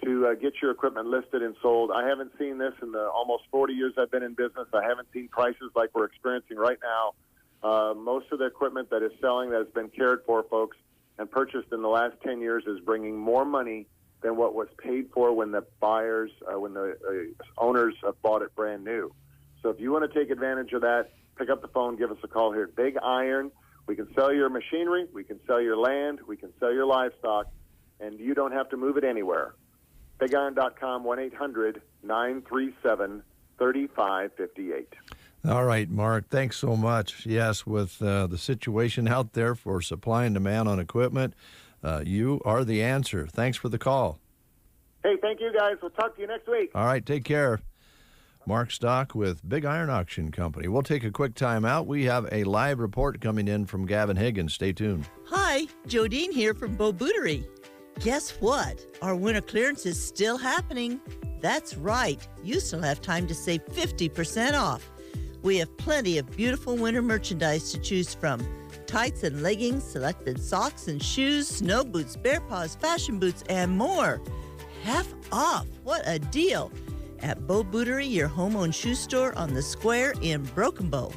to get your equipment listed and sold. I haven't seen this in the almost 40 years I've been in business. I haven't seen prices like we're experiencing right now. Most of the equipment that is selling that has been cared for, folks, and purchased in the last 10 years is bringing more money than what was paid for when the buyers, when the owners bought it brand new. So if you want to take advantage of that, pick up the phone, give us a call here at Big Iron. We can sell your machinery, we can sell your land, we can sell your livestock, and you don't have to move it anywhere. BigIron.com, 1-800-937-3558. All right, Mark, thanks so much. Yes, with the situation out there for supply and demand on equipment, you are the answer. Thanks for the call. Hey, thank you, guys. We'll talk to you next week. All right, take care. Mark Stock with Big Iron Auction Company. We'll take a quick time out. We have a live report coming in from Gavin Higgins. Stay tuned. Hi, Jodine here from Bo Bootery. Guess what? Our winter clearance is still happening. That's right. You still have time to save 50% off. We have plenty of beautiful winter merchandise to choose from. Tights and leggings, selected socks and shoes, snow boots, bear paws, fashion boots, and more. Half off. What a deal. At Bo Bootery, your home-owned shoe store on the square in Broken Bow.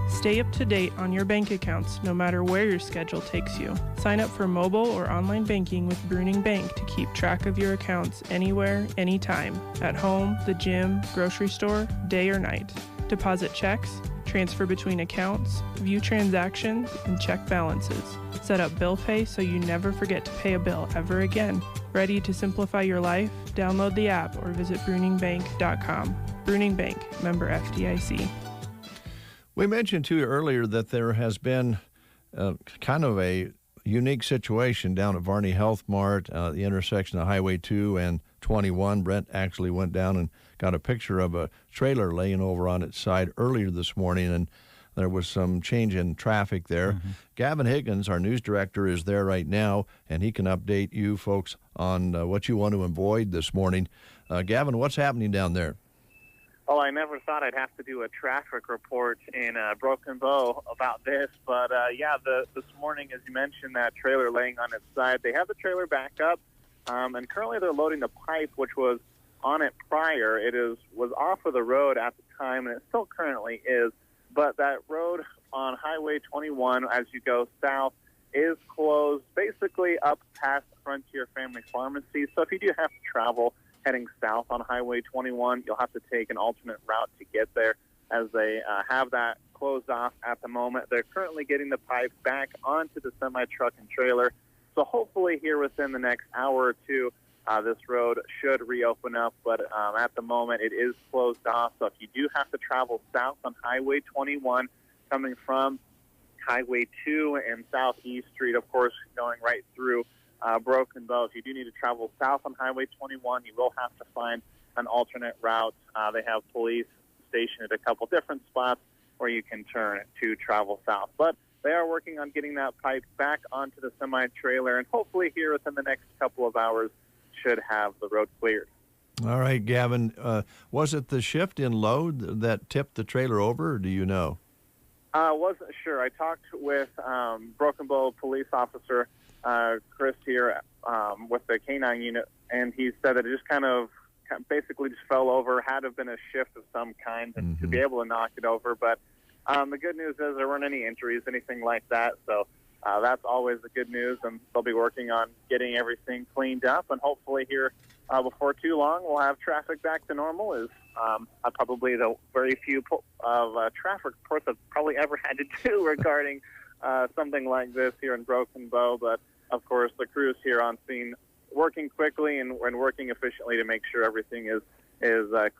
Stay up to date on your bank accounts no matter where your schedule takes you. Sign up for mobile or online banking with Bruning Bank to keep track of your accounts anywhere, anytime. At home, the gym, grocery store, day or night. Deposit checks, transfer between accounts, view transactions, and check balances. Set up bill pay so you never forget to pay a bill ever again. Ready to simplify your life? Download the app or visit bruningbank.com. Bruning Bank, member FDIC. We mentioned to you earlier that there has been kind of a unique situation down at Varney Health Mart, the intersection of Highway 2 and 21. Brent actually went down and got a picture of a trailer laying over on its side earlier this morning, and there was some change in traffic there. Mm-hmm. Gavin Higgins, our news director, is there right now, and he can update you folks on what you want to avoid this morning. Gavin, what's happening down there? Well, I never thought I'd have to do a traffic report in Broken Bow about this, but this morning, as you mentioned, that trailer laying on its side, they have the trailer back up, and currently they're loading the pipe, which was on it prior. It was off of the road at the time, and it still currently is, but that road on Highway 21, as you go south, is closed basically up past Frontier Family Pharmacy. So if you do have to travel heading south on Highway 21, you'll have to take an alternate route to get there, as they have that closed off at the moment. They're currently getting the pipe back onto the semi-truck and trailer. So hopefully here within the next hour or two, this road should reopen up. But at the moment, it is closed off. So if you do have to travel south on Highway 21, coming from Highway 2 and Southeast Street, of course, going right through Broken Bow. If you do need to travel south on Highway 21, you will have to find an alternate route. They have police stationed at a couple different spots where you can turn to travel south. But they are working on getting that pipe back onto the semi-trailer, and hopefully here within the next couple of hours should have the road cleared. All right, Gavin, was it the shift in load that tipped the trailer over, or do you know? I wasn't sure. I talked with Broken Bow police officer Chris here with the K-9 unit, and he said that it just kind of basically just fell over, had to have been a shift of some kind to be able to knock it over. But the good news is there weren't any injuries, anything like that. So that's always the good news, and they'll be working on getting everything cleaned up, and hopefully here before too long we'll have traffic back to normal. Is probably the very few of traffic reports I've probably ever had to do regarding something like this here in Broken Bow, but of course the crews here on scene working quickly and working efficiently to make sure everything is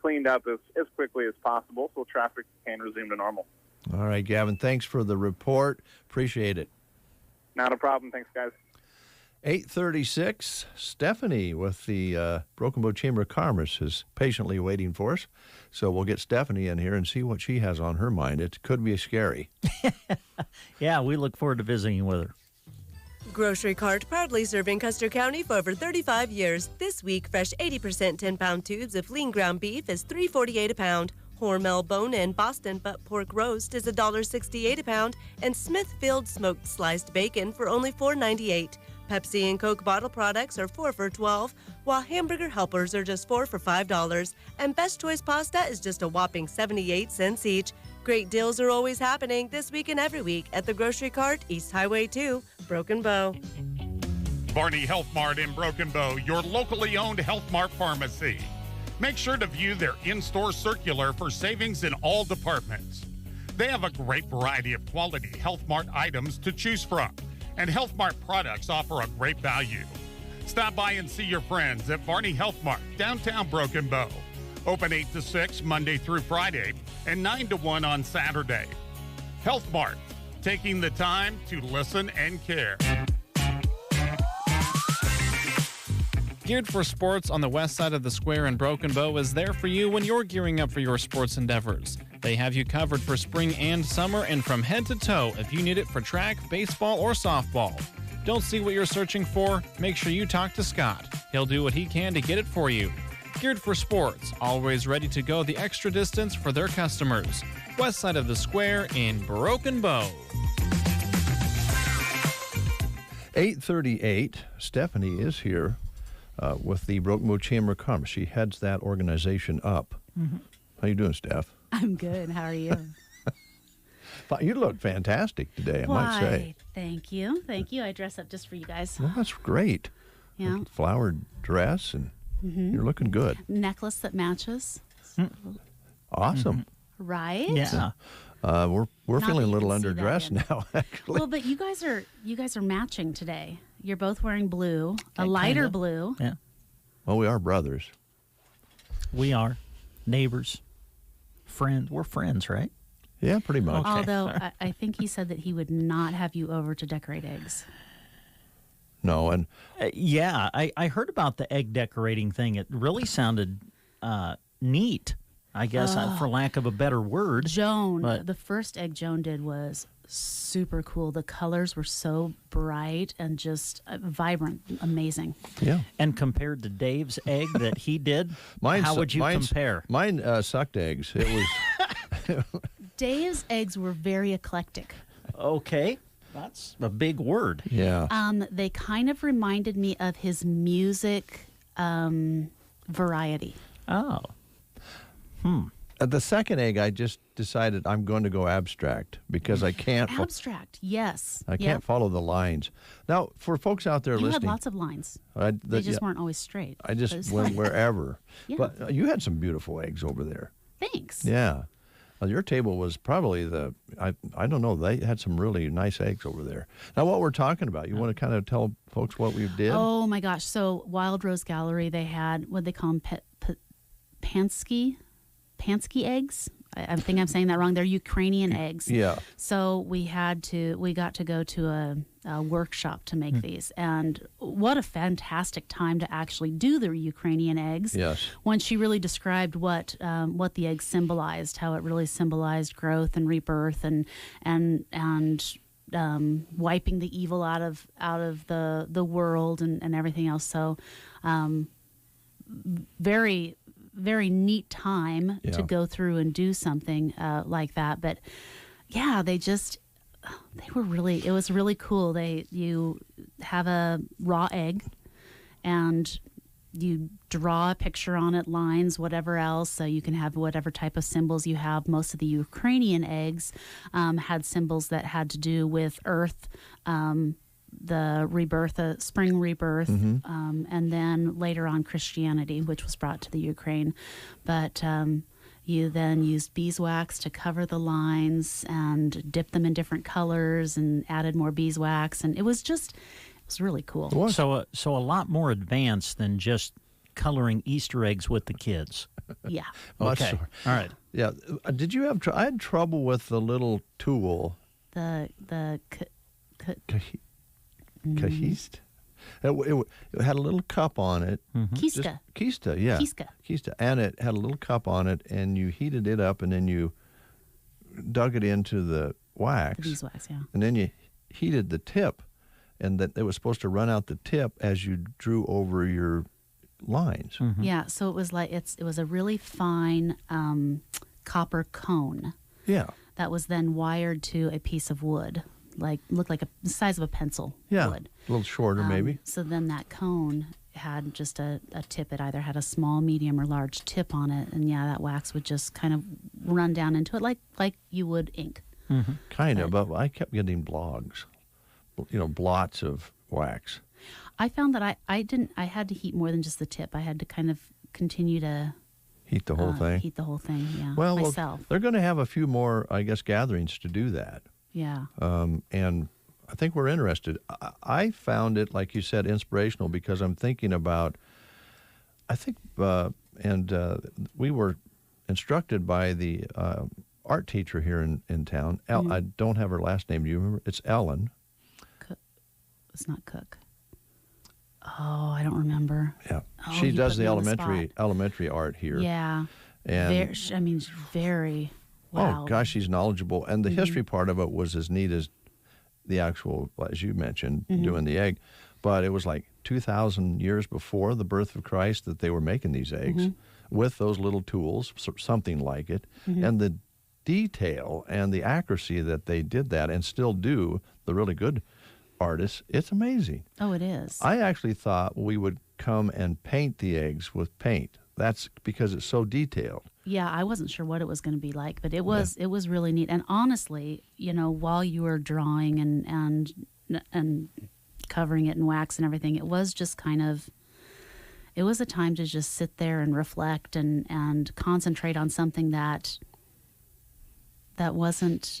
cleaned up as quickly as possible so traffic can resume to normal. All right, Gavin, thanks for the report. Appreciate it. Not a problem. Thanks, guys. 8:36, Stephanie with the Broken Bow Chamber of Commerce is patiently waiting for us. So we'll get Stephanie in here and see what she has on her mind. It could be scary. Yeah, we look forward to visiting with her. Grocery Cart, proudly serving Custer County for over 35 years. This week, fresh 80% 10-pound tubes of lean ground beef is $3.48 a pound. Hormel bone-in Boston butt pork roast is $1.68 a pound, and Smithfield smoked sliced bacon for only $4.98. Pepsi and Coke bottle products are 4 for $12, while hamburger helpers are just 4 for $5. And Best Choice pasta is just a whopping 78 cents each. Great deals are always happening this week and every week at the Grocery Cart, East Highway 2, Broken Bow. Barney Health Mart in Broken Bow, your locally owned Health Mart pharmacy. Make sure to view their in-store circular for savings in all departments. They have a great variety of quality Health Mart items to choose from, and Health Mart products offer a great value. Stop by and see your friends at Barney Health Mart, downtown Broken Bow. Open 8 to 6 Monday through Friday and 9 to 1 on Saturday. Health Mart, taking the time to listen and care. Geared for Sports on the west side of the square in Broken Bow is there for you when you're gearing up for your sports endeavors. They have you covered for spring and summer and from head to toe if you need it for track, baseball, or softball. Don't see what you're searching for? Make sure you talk to Scott. He'll do what he can to get it for you. Geared for Sports, always ready to go the extra distance for their customers. West side of the square in Broken Bow. 8:38, Stephanie is here with the Broken Bow Chamber of Commerce. She heads that organization up. Mm-hmm. How you doing, Steph? I'm good. How are you? You look fantastic today, I might say. Thank you. Thank you. I dress up just for you guys. Well, that's great. Yeah. Like flowered dress, and you're looking good. Necklace that matches. Awesome. Right? Yeah. We're Not feeling that a you little can see that underdressed in. now, actually. Well, but you guys are matching today. You're both wearing blue, a lighter kinda. blue. Yeah. Well, we are brothers. We are neighbors, friends. We're friends, right? Yeah, pretty much. Although I think he said that he would not have you over to decorate eggs. No, and yeah, I heard about the egg decorating thing. It really sounded neat, I guess, for lack of a better word. Joan, But- the first egg Joan did was super cool. The colors were so bright and just vibrant, amazing. Yeah. And compared to Dave's egg that he did, how would you compare? Mine sucked eggs. It was Dave's eggs were very eclectic. Okay. That's a big word. Yeah. They kind of reminded me of his music variety. Oh. The second egg, I just decided I'm going to go abstract because I can't. Abstract, yes. I can't follow the lines. Now, for folks out there You had listening, lots of lines. they Just weren't always straight. I just Those went lines. wherever. Yeah. But you had some beautiful eggs over there. Thanks. Yeah. Your table was probably I don't know, they had some really nice eggs over there. Now, what we're talking about, you want to kind of tell folks what we did? Oh my gosh! So Wild Rose Gallery, they had what they call them, Pansky eggs. I think I'm saying that wrong. They're Ukrainian eggs. Yeah. So we got to go to a workshop to make these, and what a fantastic time to actually do the Ukrainian eggs. Yes. When she really described what the eggs symbolized, how it really symbolized growth and rebirth, and wiping the evil out of the world and everything else. So, very, very neat time to go through and do something like that. But yeah, it was really cool. You have a raw egg, and you draw a picture on it, lines, whatever else, so you can have whatever type of symbols you have. Most of the Ukrainian eggs had symbols that had to do with earth, the rebirth, spring rebirth, and then later on Christianity, which was brought to the Ukraine. But you then used beeswax to cover the lines and dipped them in different colors and added more beeswax, and it was really cool. So a lot more advanced than just coloring Easter eggs with the kids. Yeah. Okay. All right. Yeah. Did you have? I had trouble with the little tool. Kahist. It had a little cup on it. Kista. Kista, yeah. Kista. And it had a little cup on it, and you heated it up, and then you dug it into the wax. The beeswax, yeah. And then you heated the tip, and that it was supposed to run out the tip as you drew over your lines. Yeah, so it was like it was a really fine copper cone. Yeah. That was then wired to a piece of wood, looked like the size of a pencil. Yeah, wood. a little shorter maybe. So then that cone had just a tip. It either had a small, medium, or large tip on it, and yeah, that wax would just kind of run down into it like you would ink. Kind of, but I kept getting blogs, blots of wax. I found that I had to heat more than just the tip. I had to kind of continue to heat the whole thing. Heat the whole thing, yeah. Well, myself. They're going to have a few more, I guess, gatherings to do that. Yeah. And I think we're interested. I found it, like you said, inspirational because I'm thinking about, we were instructed by the art teacher here in town. I don't have her last name. Do you remember? It's Ellen. It's not Cook. Oh, I don't remember. Yeah. Oh, she does the elementary art here. Yeah. And very wow. Oh, gosh, she's knowledgeable. And the history part of it was as neat as the actual, as you mentioned, doing the egg. But it was like 2,000 years before the birth of Christ that they were making these eggs with those little tools, something like it. And the detail and the accuracy that they did that and still do, the really good artists, it's amazing. Oh, it is. I actually thought we would come and paint the eggs with paint. That's because it's so detailed. Yeah, I wasn't sure what it was going to be like, but it was really neat. And honestly, while you were drawing and covering it in wax and everything, it was just it was a time to just sit there and reflect and concentrate on something that wasn't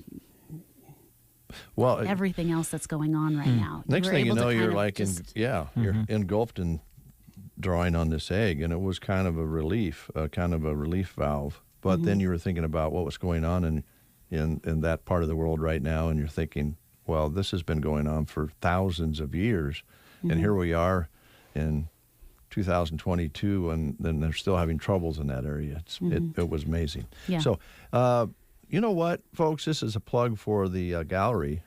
everything else that's going on right now. Next thing you know, you're you're engulfed in drawing on this egg, and it was kind of a relief valve. But then you were thinking about what was going on in that part of the world right now, and you're thinking, well, this has been going on for thousands of years, and here we are in 2022, and then they're still having troubles in that area. It was amazing. Yeah. So, you know what, folks? This is a plug for the gallery.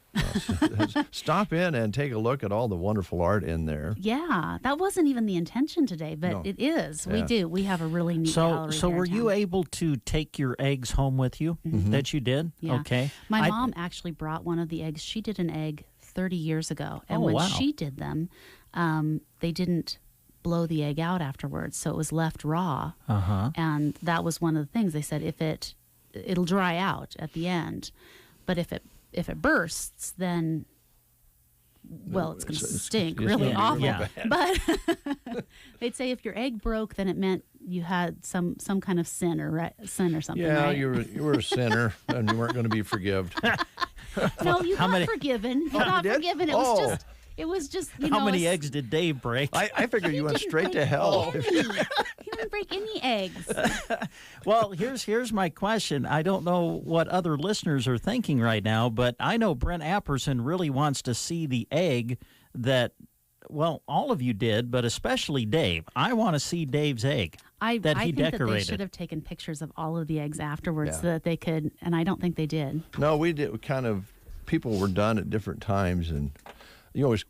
Stop in and take a look at all the wonderful art in there. Yeah, that wasn't even the intention today, but it is. Yeah. We do. We have a really neat gallery. So were you able to take your eggs home with you that you did? Yeah. Okay. My mom actually brought one of the eggs. She did an egg 30 years ago. And when she did them, they didn't blow the egg out afterwards, so it was left raw. And that was one of the things. They said it'll dry out at the end, but if it bursts, then it's going to stink really awful. Yeah. But they'd say if your egg broke, then it meant you had some kind of sin or something. Yeah, right? you were a sinner and you weren't going to be forgiven. No, you got forgiven. You got forgiven. It was just. How many eggs did Dave break? I figured you went straight to hell. He didn't break any eggs. Well, here's my question. I don't know what other listeners are thinking right now, but I know Brent Apperson really wants to see the egg that, all of you did, but especially Dave. I want to see Dave's egg I that he think decorated. That they should have taken pictures of all of the eggs afterwards so that they could, and I don't think they did. No, we did. People were done at different times, and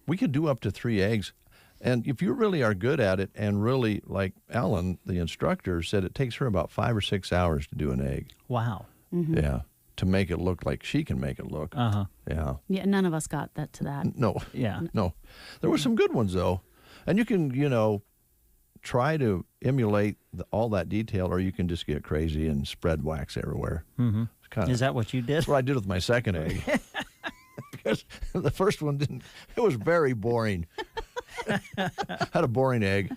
we could do up to 3 eggs. And if you really are good at it, and really, like Ellen, the instructor, said it takes her about 5 or 6 hours to do an egg. Wow. Yeah. To make it look like she can make it look. Yeah. Yeah, none of us got to that. No. Yeah. No. There were some good ones, though. And you can, try to emulate all that detail, or you can just get crazy and spread wax everywhere. Mm-hmm. Is that what you did? That's what I did with my second egg. Because the first one didn't. It was very boring. Had a boring egg.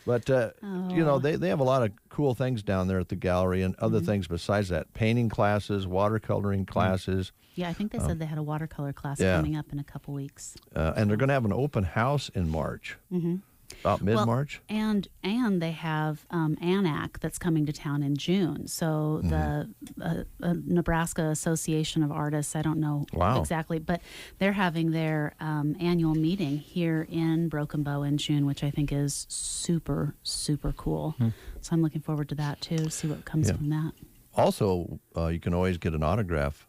But, they have a lot of cool things down there at the gallery and other things besides that. Painting classes, watercoloring classes. Yeah, I think they said they had a watercolor class coming up in a couple weeks. And they're going to have an open house in March. Mm-hmm. About mid-March. Well, and they have ANAC that's coming to town in June. So the Nebraska Association of Artists, I don't know exactly, but they're having their annual meeting here in Broken Bow in June, which I think is super, super cool. So I'm looking forward to that too, see what comes from that. Also, you can always get an autograph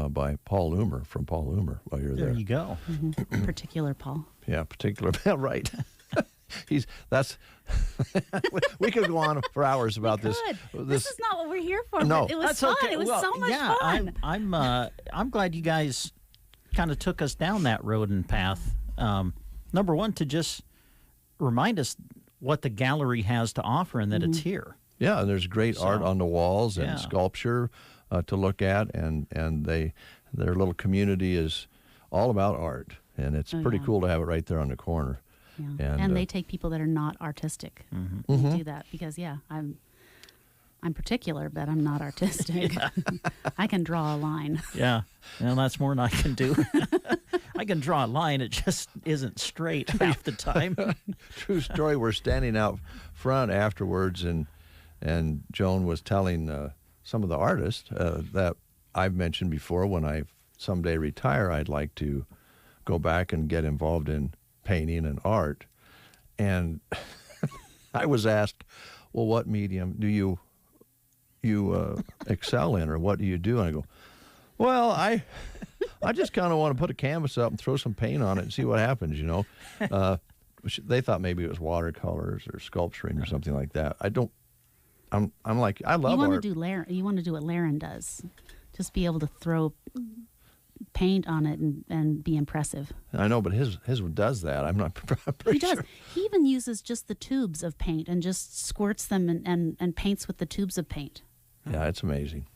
by Paul Loomer, from Paul Loomer while you're there. There you go. Particular Paul. Yeah, particular, right. We could go on for hours about this. This is not what we're here for. No, but it was fun. Okay. It was so much fun. I'm glad you guys kind of took us down that road and path. Number one, to just remind us what the gallery has to offer and that it's here. Yeah, and there's great art on the walls and sculpture to look at, and their little community is all about art, and it's pretty cool to have it right there on the corner. Yeah. And they take people that are not artistic to do that because, I'm particular, but I'm not artistic. I can draw a line. Yeah, and that's more than I can do. I can draw a line. It just isn't straight half the time. True story. We're standing out front afterwards, and Joan was telling some of the artists that I've mentioned before, when I someday retire, I'd like to go back and get involved in painting and art. And I was asked, well, what medium do you excel in, or what do you do? And I go, well, I just kind of want to put a canvas up and throw some paint on it and see what happens, They thought maybe it was watercolors or sculpturing or something like that. I'm like, I love art. You want to do what Laren does. Just be able to throw paint on it and be impressive. I know, but his does that. I'm not pretty He does. sure. He even uses just the tubes of paint and just squirts them and paints with the tubes of paint. Yeah, it's amazing.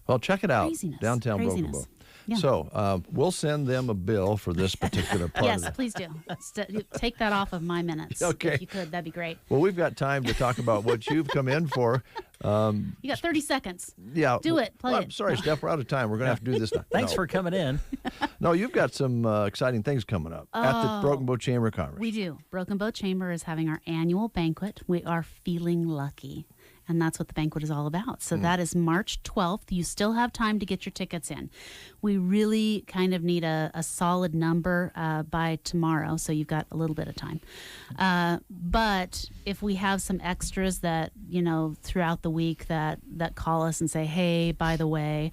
Well, check it out. Craziness. Downtown Broken Bow. Yeah. So we'll send them a bill for this particular part. Yes, please do. Take that off of my minutes. Okay. If you could, that'd be great. Well, we've got time to talk about what you've come in for. You got 30 seconds. Yeah. Do it. Play it. I'm sorry, Steph, we're out of time. We're going to have to do this now. Thanks for coming in. No, you've got some exciting things coming up at the Broken Bow Chamber of Commerce. We do. Broken Bow Chamber is having our annual banquet. We are feeling lucky. And that's what the banquet is all about. So that is March 12th. You still have time to get your tickets in. We really kind of need a solid number by tomorrow, so you've got a little bit of time. But if we have some extras that, throughout the week that call us and say, hey, by the way,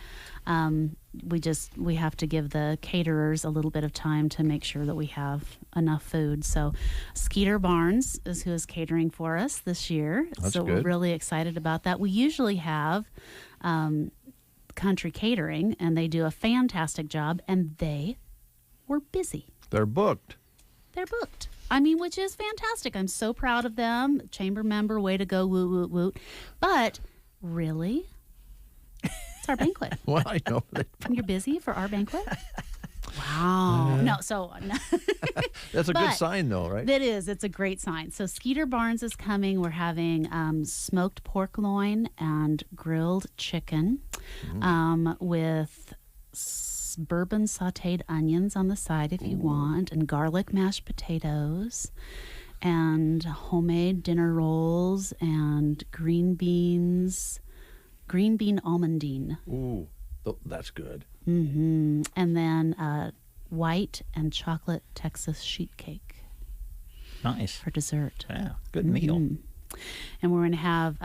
we have to give the caterers a little bit of time to make sure that we have enough food. So Skeeter Barnes is who is catering for us this year. That's so good. We're really excited about that. We usually have Country Catering, and they do a fantastic job, and they were busy. They're booked. They're booked. I mean, which is fantastic. I'm so proud of them. Chamber member, way to go, woot, woot, woot. But really, it's our banquet. Well, I know. You're busy for our banquet? Wow. That's a good sign, though, right? It is. It's a great sign. So Skeeter Barnes is coming. We're having smoked pork loin and grilled chicken with bourbon sautéed onions on the side if you want, and garlic mashed potatoes, and homemade dinner rolls, and green bean almondine. Ooh, that's good. Mm-hmm. And then white and chocolate Texas sheet cake. Nice. For dessert. Yeah, good meal. And we're going to have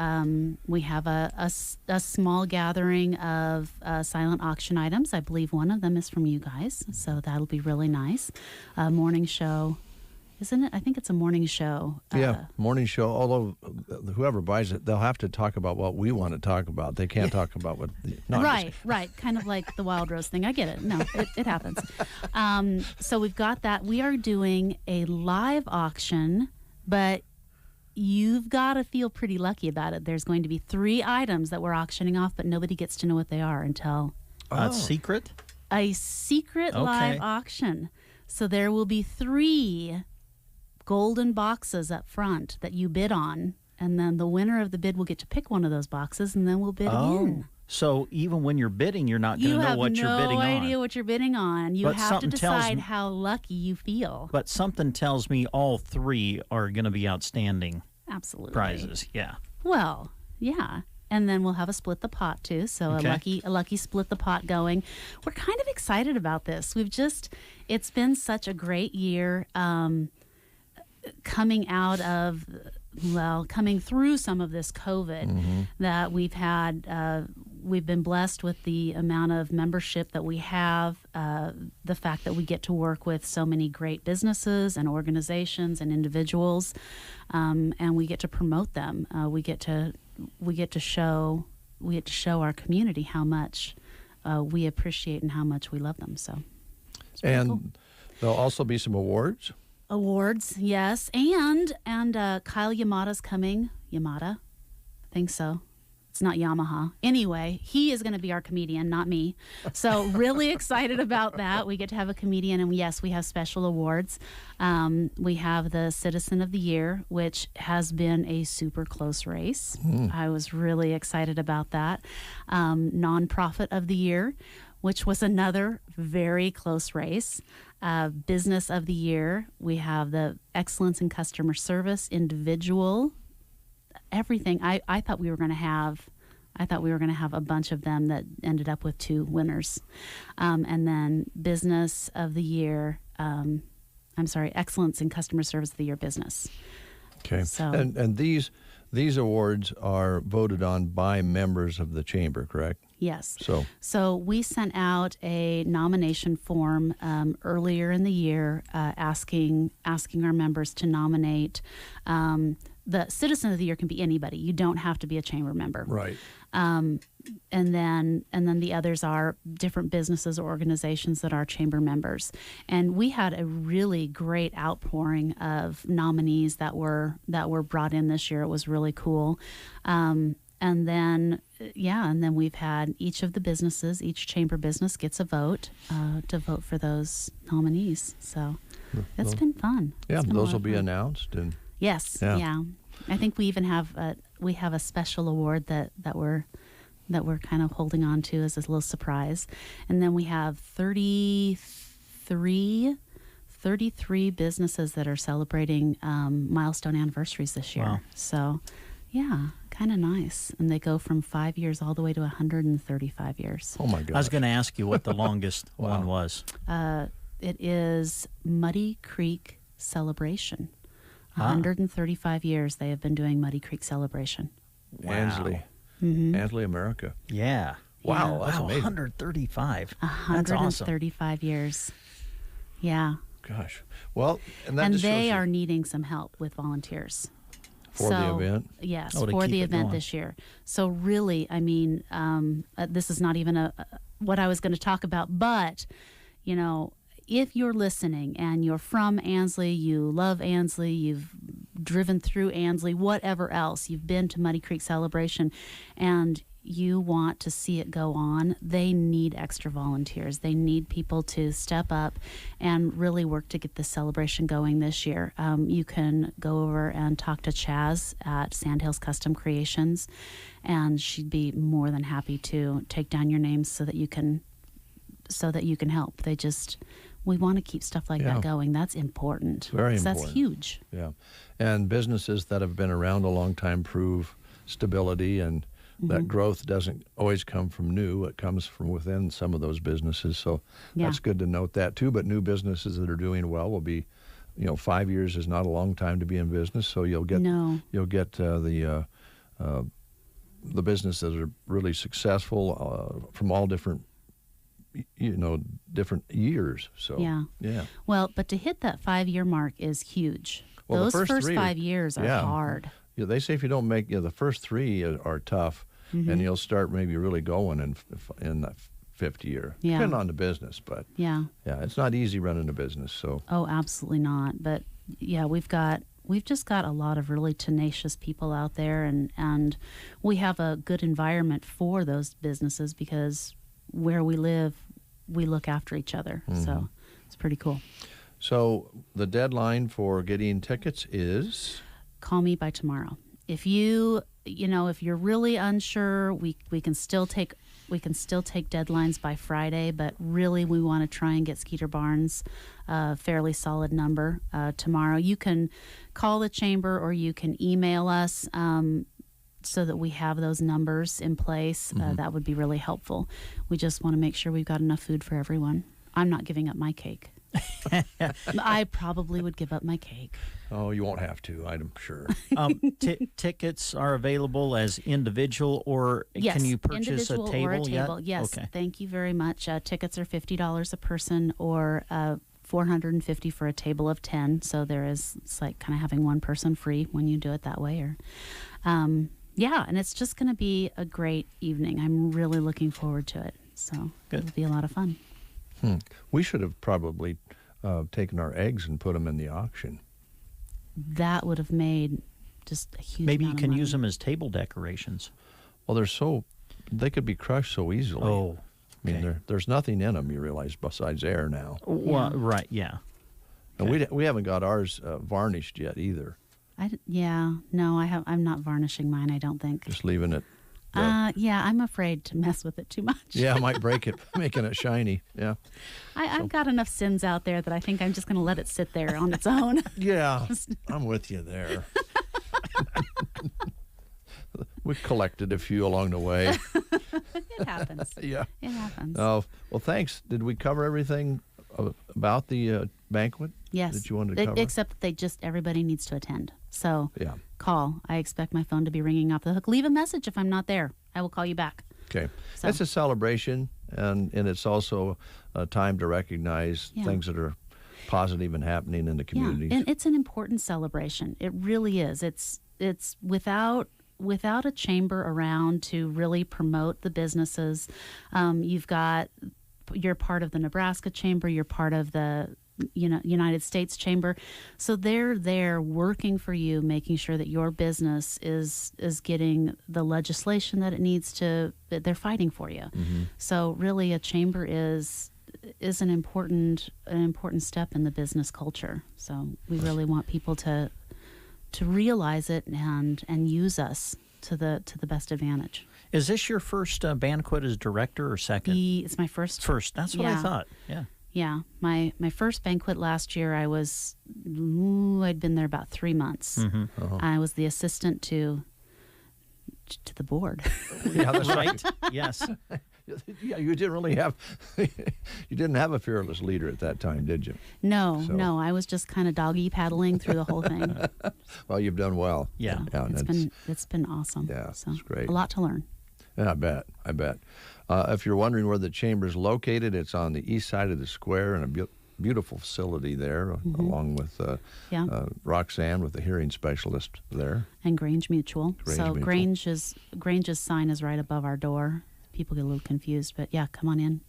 we have a small gathering of silent auction items. I believe one of them is from you guys, so that'll be really nice. Morning show, isn't it? I think it's a morning show. Yeah, morning show. Although whoever buys it, they'll have to talk about what we want to talk about. They can't talk about what. Right. Kind of like the Wild Rose thing. I get it. No, it happens. So we've got that. We are doing a live auction, but you've got to feel pretty lucky about it. There's going to be 3 items that we're auctioning off, but nobody gets to know what they are until secret? A secret live auction. So there will be 3 golden boxes up front that you bid on, and then the winner of the bid will get to pick one of those boxes, and then we'll bid again. So even when you're bidding, you're not going to know what you're bidding on. You have no idea what you're bidding on. You But have to something tells decide me- how lucky you feel. But something tells me all 3 are going to be outstanding Absolutely. prizes. Yeah. Well, yeah. And then we'll have a split the pot too. So Okay. a lucky split the pot going. We're kind of excited about this. It's been such a great year coming through some of this COVID that we've had. We've been blessed with the amount of membership that we have, the fact that we get to work with so many great businesses and organizations and individuals, and we get to promote them. We get to show our community how much we appreciate and how much we love them. So, it's pretty And cool. there'll also be some awards. Awards, yes, and Kyle Yamada's coming. Yamada, I think so. It's not Yamaha. Anyway, he is going to be our comedian, not me. So really excited about that. We get to have a comedian, and yes, we have special awards. We have the Citizen of the Year, which has been a super close race. I was really excited about that. Nonprofit of the Year, which was another very close race. Business of the Year, we have the Excellence in Customer Service, Individual, everything. I thought we were going to have a bunch of them that ended up with 2 winners. And then Business of the Year, Excellence in Customer Service of the Year Business. Okay. So, And these awards are voted on by members of the chamber, correct? yes. So we sent out a nomination form earlier in the year asking our members to nominate. The Citizen of the Year can be anybody. You don't have to be a chamber member. Right. And then the others are different businesses or organizations that are chamber members. And we had a really great outpouring of nominees that were brought in this year. It was really cool. And then we've had each of the businesses, each chamber business gets a vote to vote for those nominees. So it's been fun. Yeah, It's been a those lot will of be fun. announced. And Yes. Yeah. I think we even have a special award that we're kind of holding on to as a little surprise. And then we have 33 businesses that are celebrating milestone anniversaries this year. Wow. So, yeah, kind of nice. And they go from 5 years all the way to 135 years. Oh, my God. I was going to ask you what the longest one was. It is Muddy Creek Celebration. Ah. 135 years they have been doing Muddy Creek Celebration. Ansley. Mhm. Ansley, America. Yeah. Wow, Yeah. that's amazing. 135. That's awesome. 135 years. Yeah. Gosh. Well, and that And just they shows are needing some help with volunteers. For the event? Yes, Oh, to for keep the it event going. this year. So really, I mean, this is not even what I was going to talk about, but, you know, if you're listening and you're from Ansley, you love Ansley, you've driven through Ansley, whatever else, you've been to Muddy Creek Celebration, and you want to see it go on, they need extra volunteers. They need people to step up and really work to get this celebration going this year. You can go over and talk to Chaz at Sandhills Custom Creations, and she'd be more than happy to take down your names so that you can help. We want to keep stuff like that going. That's important. Very 'Cause important. That's huge. Yeah. And businesses that have been around a long time prove stability, and that growth doesn't always come from new. It comes from within some of those businesses. So that's good to note that too. But new businesses that are doing well will be, 5 years is not a long time to be in business. So you'll get the businesses that are really successful from all different different years. So yeah. Well, but to hit that 5-year mark is huge. Well, Those the first three 5 years are hard. Yeah, they say if you don't make the first 3 are tough, and you'll start maybe really going in the 5th year, depending on the business. But yeah, it's not easy running a business. So oh, absolutely not. But yeah, we've got we've just got a lot of really tenacious people out there, and we have a good environment for those businesses because where we live, we look after each other. So it's pretty cool. So the deadline for getting tickets is? Call me by tomorrow. If you're really unsure, we can still take deadlines by Friday, but really we want to try and get Skeeter Barnes a fairly solid number tomorrow. You can call the chamber or you can email us so that we have those numbers in place. That would be really helpful. We just want to make sure we've got enough food for everyone. I'm not giving up my cake. I probably would give up my cake. Oh, you won't have to, I'm sure. Tickets are available as individual, or yes, can you purchase a individual table or a table. yet? Yes, Okay. Thank you very much. Tickets are $50 a person, or $450 for a table of 10. So it's like kind of having one person free when you do it that way. Or, yeah, and it's just going to be a great evening. I'm really looking forward to it. So it'll be a lot of fun. We should have probably taken our eggs and put them in the auction. That would have made just a huge Maybe you amount of can money. use them as table decorations. Well, they could be crushed so easily. Oh, I mean, there's nothing in them, you realize, besides air now. Well, right, yeah. And we haven't got ours varnished yet either. No, I'm not varnishing mine, I don't think. Just leaving it. Yeah, I'm afraid to mess with it too much. Yeah, I might break it, making it shiny. Yeah. I've got enough sins out there that I think I'm just going to let it sit there on its own. Yeah, I'm with you there. We collected a few along the way. It happens. Yeah. It happens. Oh, well, thanks. Did we cover everything about the banquet? Yes. That you wanted to cover? Except that everybody needs to attend. So yeah. Call. I expect my phone to be ringing off the hook. Leave a message if I'm not there. I will call you back. Okay. So. It's a celebration, and it's also a time to recognize things that are positive and happening in the communities. Yeah, and it's an important celebration. It really is. It's without a chamber around to really promote the businesses. You're part of the Nebraska Chamber. You're part of the United States Chamber. So they're there working for you, making sure that your business is getting the legislation that it needs to. They're fighting for you. So really, a chamber is an important step in the business culture. So we really want people to realize it and use us to the best advantage. Is this your first banquet as director or second? It's my first. First, that's what I thought. Yeah. Yeah, my first banquet last year, I'd been there about 3 months. I was the assistant to the board. Yeah, that's right. Yes. Yeah, you didn't really have you didn't have a fearless leader at that time, did you? No, I was just kind of doggy paddling through the whole thing. Well, you've done well. Yeah, it's been awesome. Yeah, so it's great. A lot to learn. Yeah, I bet. If you're wondering where the chamber is located, it's on the east side of the square in a beautiful facility there, along with Roxanne with the hearing specialist there. And Grange Mutual. Grange's sign is right above our door. People get a little confused, but yeah, come on in.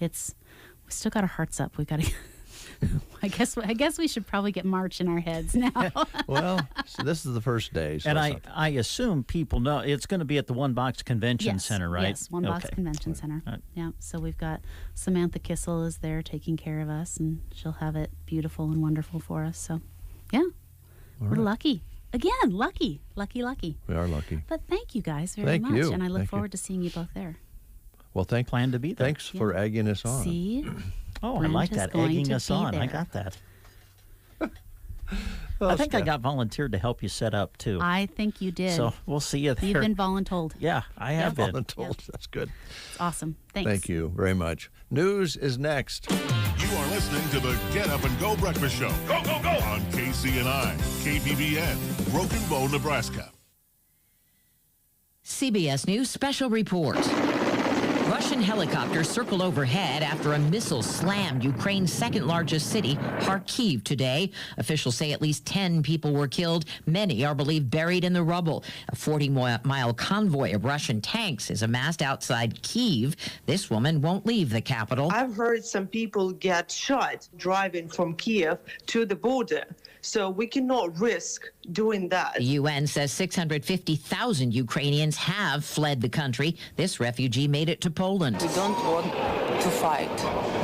We still got our hearts up. We've got to. I guess we should probably get March in our heads now. Well, so this is the first day. So and I assume people know it's going to be at the One Box Convention Center, right? Yes, One Box Convention Center. Right. Yeah, so we've got Samantha Kissel is there taking care of us, and she'll have it beautiful and wonderful for us. So, yeah, we're lucky. Again, lucky. We are lucky. But thank you guys very much, and I look forward to seeing you both there. Well, plan to be there. Thanks for egging us on. See? Oh, I like that, egging us on. I got that. I think I got volunteered to help you set up, too. I think you did. So we'll see you there. You've been voluntold. Yeah, I have been. Voluntold. That's good. It's awesome. Thanks. Thank you very much. News is next. You are listening to the Get Up and Go Breakfast Show. Go, go, go! On KCNI, KBBN, Broken Bow, Nebraska. CBS News Special Report. Russian UN helicopters circle overhead after a missile slammed Ukraine's second-largest city, Kharkiv, today. Officials say at least 10 people were killed. Many are believed buried in the rubble. A 40-mile convoy of Russian tanks is amassed outside Kyiv. This woman won't leave the capital. I've heard some people get shot driving from Kiev to the border, so we cannot risk doing that. The UN says 650,000 Ukrainians have fled the country. This refugee made it to Poland. We don't want to fight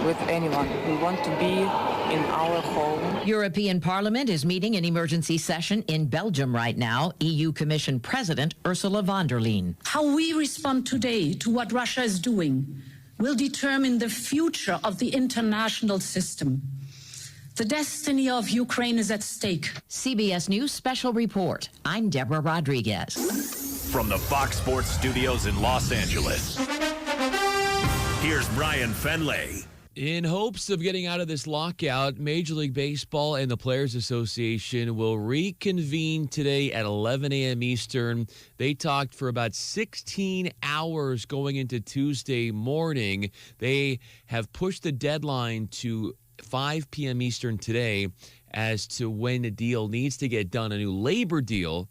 with anyone. We want to be in our home. European Parliament is meeting in emergency session in Belgium right now. EU Commission President Ursula von der Leyen. How we respond today to what Russia is doing will determine the future of the international system. The destiny of Ukraine is at stake. CBS News Special Report. I'm Deborah Rodriguez. From the Fox Sports Studios in Los Angeles, here's Brian Fenley. In hopes of getting out of this lockout, Major League Baseball and the Players Association will reconvene today at 11 a.m. Eastern. They talked for about 16 hours going into Tuesday morning. They have pushed the deadline to 5 p.m. Eastern today as to when the deal needs to get done, a new labor deal,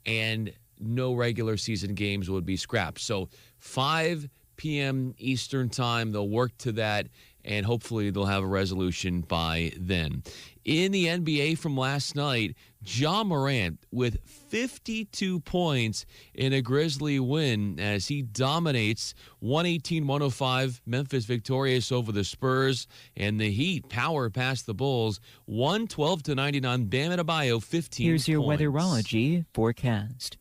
and no regular season games would be scrapped. So 5 p.m. Eastern time, they'll work to that, and hopefully they'll have a resolution by then. In the NBA from last night, Ja Morant with 52 points in a Grizzly win as he dominates 118-105. Memphis victorious over the Spurs, and the Heat power past the Bulls 112-99. Bam Adebayo 15 Here's your points. Weatherology forecast.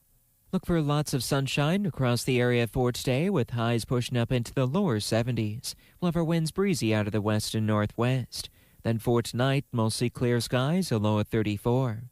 Look for lots of sunshine across the area for today with highs pushing up into the lower 70s. We'll have our winds breezy out of the west and northwest. Then for tonight, mostly clear skies, a low of 34.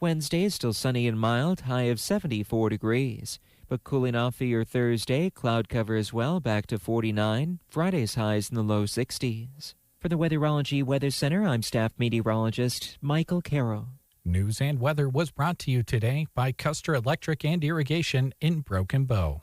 Wednesday is still sunny and mild, high of 74 degrees. But cooling off for your Thursday, cloud cover as well, back to 49. Friday's highs in the low 60s. For the Weatherology Weather Center, I'm staff meteorologist Michael Carroll. News and weather was brought to you today by Custer Electric and Irrigation in Broken Bow.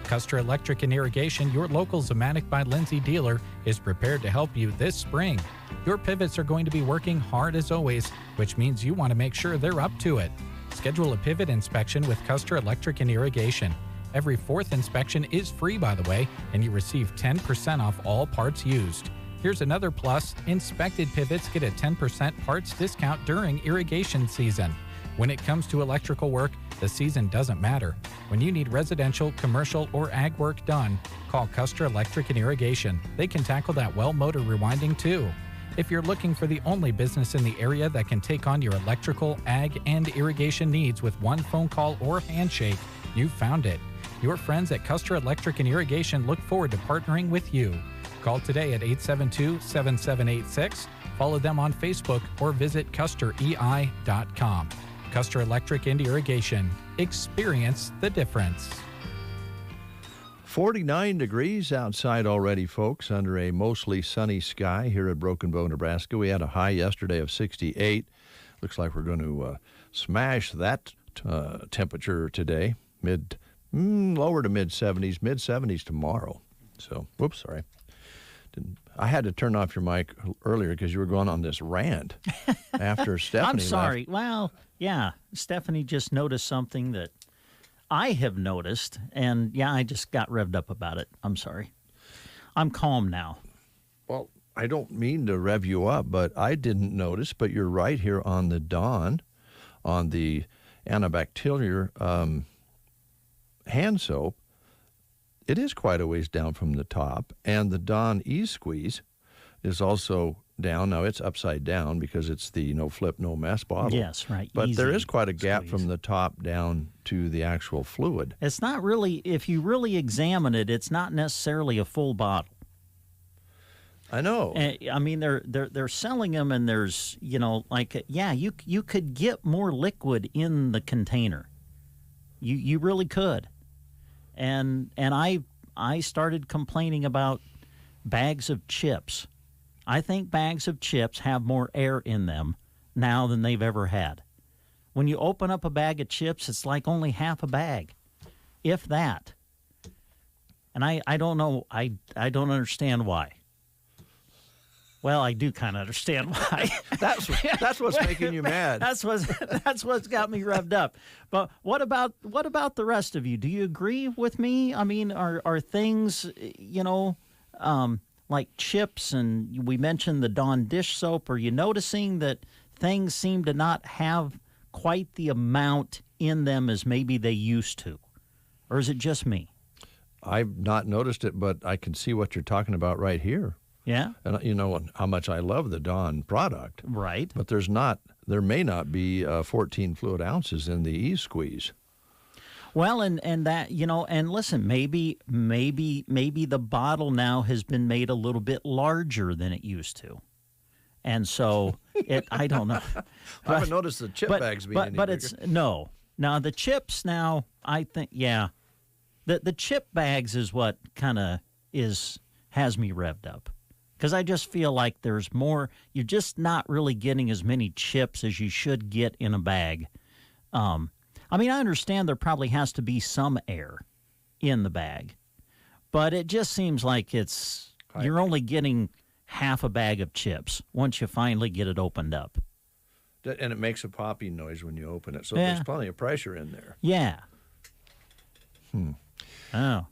Custer Electric and Irrigation, your local Zematic by Lindsay dealer, is prepared to help you this spring. Your pivots are going to be working hard as always, which means you want to make sure they're up to it. Schedule a pivot inspection with Custer Electric and Irrigation. Every fourth inspection is free, by the way, and you receive 10% off all parts used. Here's another plus. Inspected pivots get a 10% parts discount during irrigation season. When it comes to electrical work, the season doesn't matter. When you need residential, commercial, or ag work done, call Custer Electric and Irrigation. They can tackle that well motor rewinding too. If you're looking for the only business in the area that can take on your electrical, ag, and irrigation needs with one phone call or handshake, you've found it. Your friends at Custer Electric and Irrigation look forward to partnering with you. Call today at 872-7786, follow them on Facebook, or visit custerei.com. Custer Electric and Irrigation. Experience the difference. 49 degrees outside already, folks, under a mostly sunny sky here at Broken Bow, Nebraska. We had a high yesterday of 68. Looks like we're going to smash that temperature today. Lower to mid-70s, mid-70s tomorrow. So, whoops, sorry. I had to turn off your mic earlier because you were going on this rant after Stephanie I'm sorry. left. Well, yeah, Stephanie just noticed something that I have noticed, and yeah, I just got revved up about it. I'm sorry. I'm calm now. Well, I don't mean to rev you up, but I didn't notice, but you're right here on the Dawn, on the antibacterial hand soap. It is quite a ways down from the top, and the Dawn E-Squeeze is also down. Now, it's upside down because it's the no flip, no mess bottle. Yes, right. But there Easy is quite a gap squeeze. from the top down to the actual fluid. It's not really, if you really examine it, it's not necessarily a full bottle. I know. I mean, they're selling them, and there's, you could get more liquid in the container. You really could. And I started complaining about bags of chips. I think bags of chips have more air in them now than they've ever had. When you open up a bag of chips, it's like only half a bag, if that. And I don't know. I don't understand why. Well, I do kind of understand why. That's what's making you mad. That's what's got me revved up. But what about the rest of you? Do you agree with me? I mean, are things, like chips, and we mentioned the Dawn dish soap, are you noticing that things seem to not have quite the amount in them as maybe they used to? Or is it just me? I've not noticed it, but I can see what you're talking about right here. Yeah? And you know how much I love the Dawn product. Right. But there may not be 14 fluid ounces in the E-Squeeze. Well, and that, and listen, maybe the bottle now has been made a little bit larger than it used to. And so I don't know. I haven't noticed the chip bags being any but bigger. it's no. Now the chips now, I think, yeah. The chip bags is what kind of has me revved up. Because I just feel like there's more. You're just not really getting as many chips as you should get in a bag. I mean, I understand there probably has to be some air in the bag, but it just seems like you're only getting half a bag of chips once you finally get it opened up. And it makes a popping noise when you open it, so there's plenty of pressure in there. Yeah. Oh.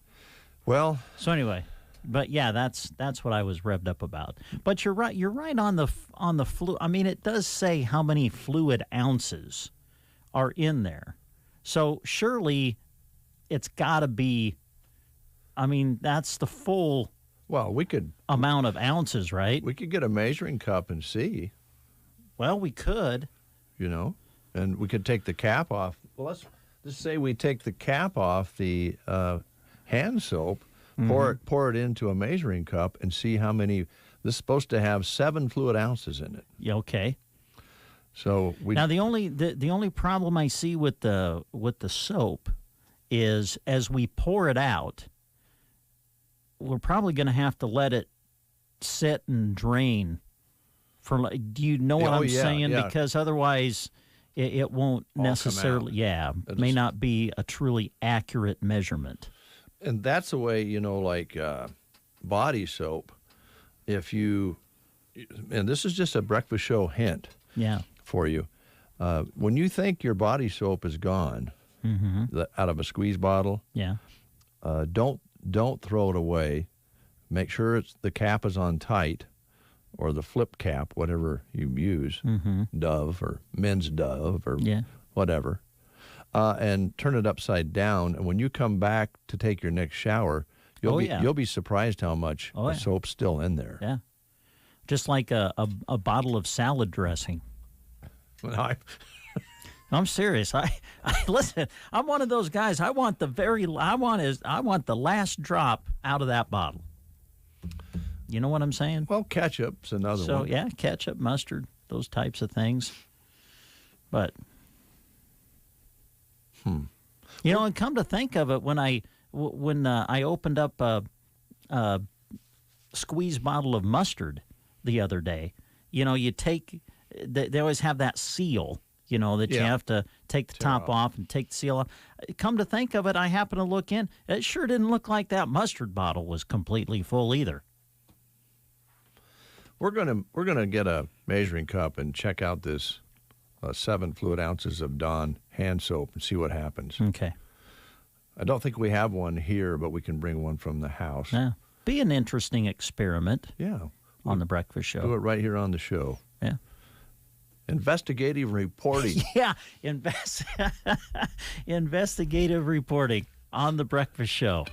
Well. So anyway. But yeah, that's what I was revved up about. But you're right. You're right on the fluid. I mean, it does say how many fluid ounces are in there. So surely, it's got to be. I mean, that's the full. Well, we could amount of ounces, right? We could get a measuring cup and see. Well, we could. And we could take the cap off. Well, let's just say we take the cap off the hand soap. Pour it into a measuring cup and see how many. This is supposed to have 7 fluid ounces in it. Yeah, okay. So now the only problem I see with the soap is as we pour it out, we're probably going to have to let it sit and drain. Do you know what I'm saying? Yeah. Because otherwise, it won't necessarily. Yeah, it may not be a truly accurate measurement. And that's the way, like body soap, and this is just a breakfast show hint for you. When you think your body soap is gone out of a squeeze bottle, don't throw it away. Make sure the cap is on tight, or the flip cap, whatever you use, Dove or Men's Dove or whatever. And turn it upside down, and when you come back to take your next shower, you'll be surprised how much soap's still in there. Yeah, just like a bottle of salad dressing. I'm serious. I listen. I'm one of those guys. I want the last drop out of that bottle. You know what I'm saying? Well, ketchup's another one. So yeah, ketchup, mustard, those types of things. But. And come to think of it, when I opened up a squeeze bottle of mustard the other day, you take, they always have that seal, that you have to take the top off and take the seal off. Come to think of it, I happened to look in. It sure didn't look like that mustard bottle was completely full either. We're gonna get a measuring cup and check out this 7 fluid ounces of Dawn hand soap and see what happens. Okay. I don't think we have one here, but we can bring one from the house. Yeah. Be an interesting experiment. Yeah. On the breakfast show. Do it right here on the show. Yeah. Investigative reporting. Yeah. Investigative reporting on the breakfast show.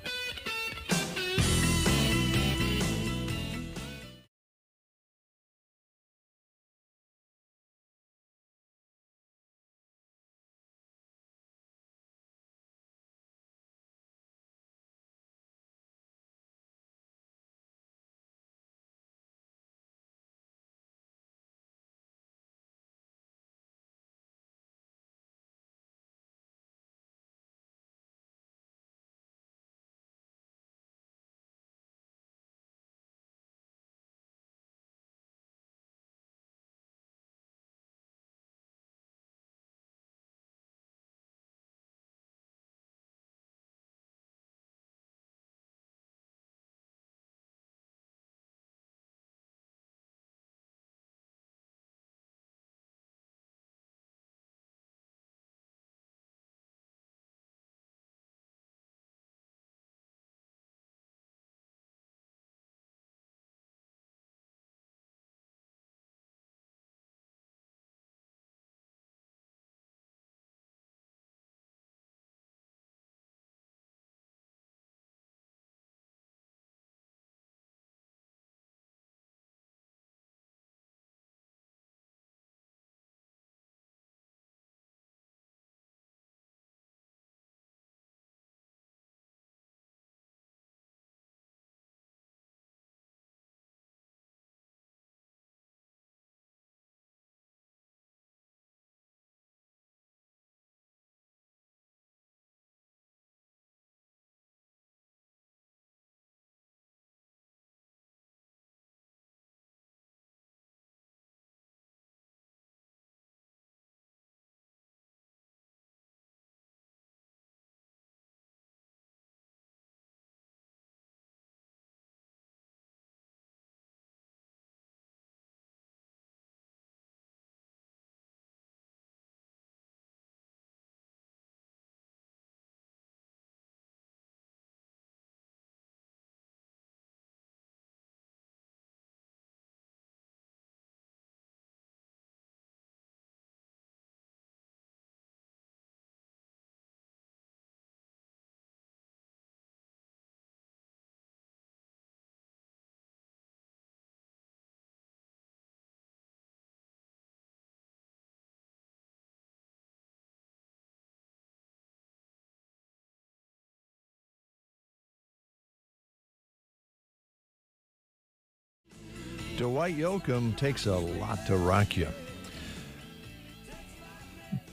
Dwight Yoakam takes a lot to rock you.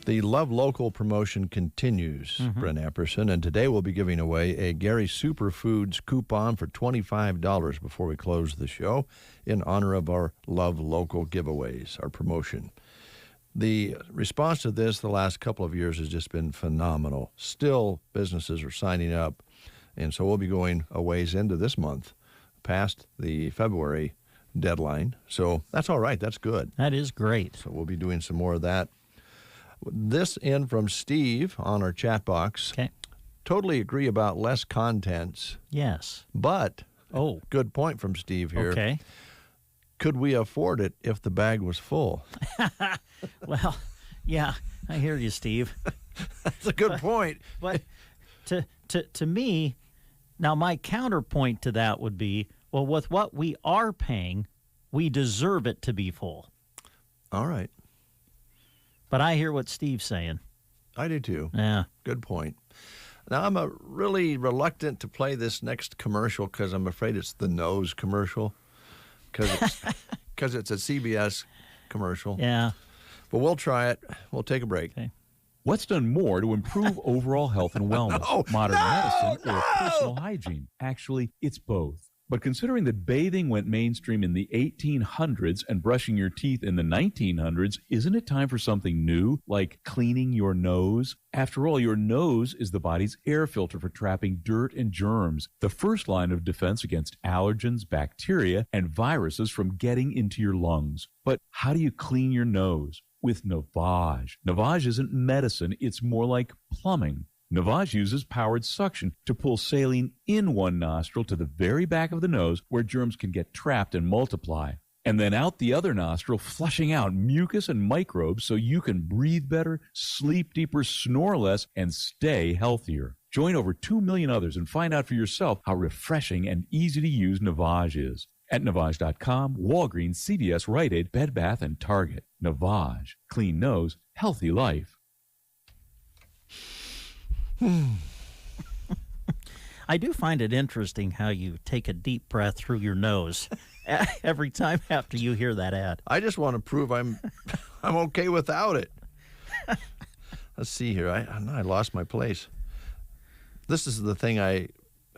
The Love Local promotion continues, Brent Epperson, and today we'll be giving away a Gary Superfoods coupon for $25 before we close the show in honor of our Love Local giveaways, our promotion. The response to this the last couple of years has just been phenomenal. Still, businesses are signing up, and so we'll be going a ways into this month, past the February deadline. So that's all right. That's good. That is great. So we'll be doing some more of that. This in from Steve on our chat box. Okay. Totally agree about less contents. Yes. But, good point from Steve here. Okay. Could we afford it if the bag was full? Well, yeah, I hear you, Steve. That's a good point. But to me, now my counterpoint to that would be, well, with what we are paying, we deserve it to be full. All right. But I hear what Steve's saying. I do too. Yeah. Good point. Now, I'm really reluctant to play this next commercial because I'm afraid it's the nose commercial because it's a CBS commercial. Yeah. But we'll try it. We'll take a break. Okay. What's done more to improve overall health and wellness? Modern medicine or personal hygiene? Actually, it's both. But considering that bathing went mainstream in the 1800s and brushing your teeth in the 1900s, isn't it time for something new, like cleaning your nose? After all, your nose is the body's air filter for trapping dirt and germs, the first line of defense against allergens, bacteria, and viruses from getting into your lungs. But how do you clean your nose? With Navage. Navage isn't medicine, it's more like plumbing. Navage uses powered suction to pull saline in one nostril to the very back of the nose where germs can get trapped and multiply. And then out the other nostril, flushing out mucus and microbes so you can breathe better, sleep deeper, snore less, and stay healthier. Join over 2 million others and find out for yourself how refreshing and easy to use Navage is. At Navage.com, Walgreens, CVS, Rite Aid, Bed Bath, and Target. Navage. Clean nose, healthy life. I do find it interesting how you take a deep breath through your nose every time after you hear that ad. I just want to prove I'm okay without it. Let's see here. I lost my place. This is the thing I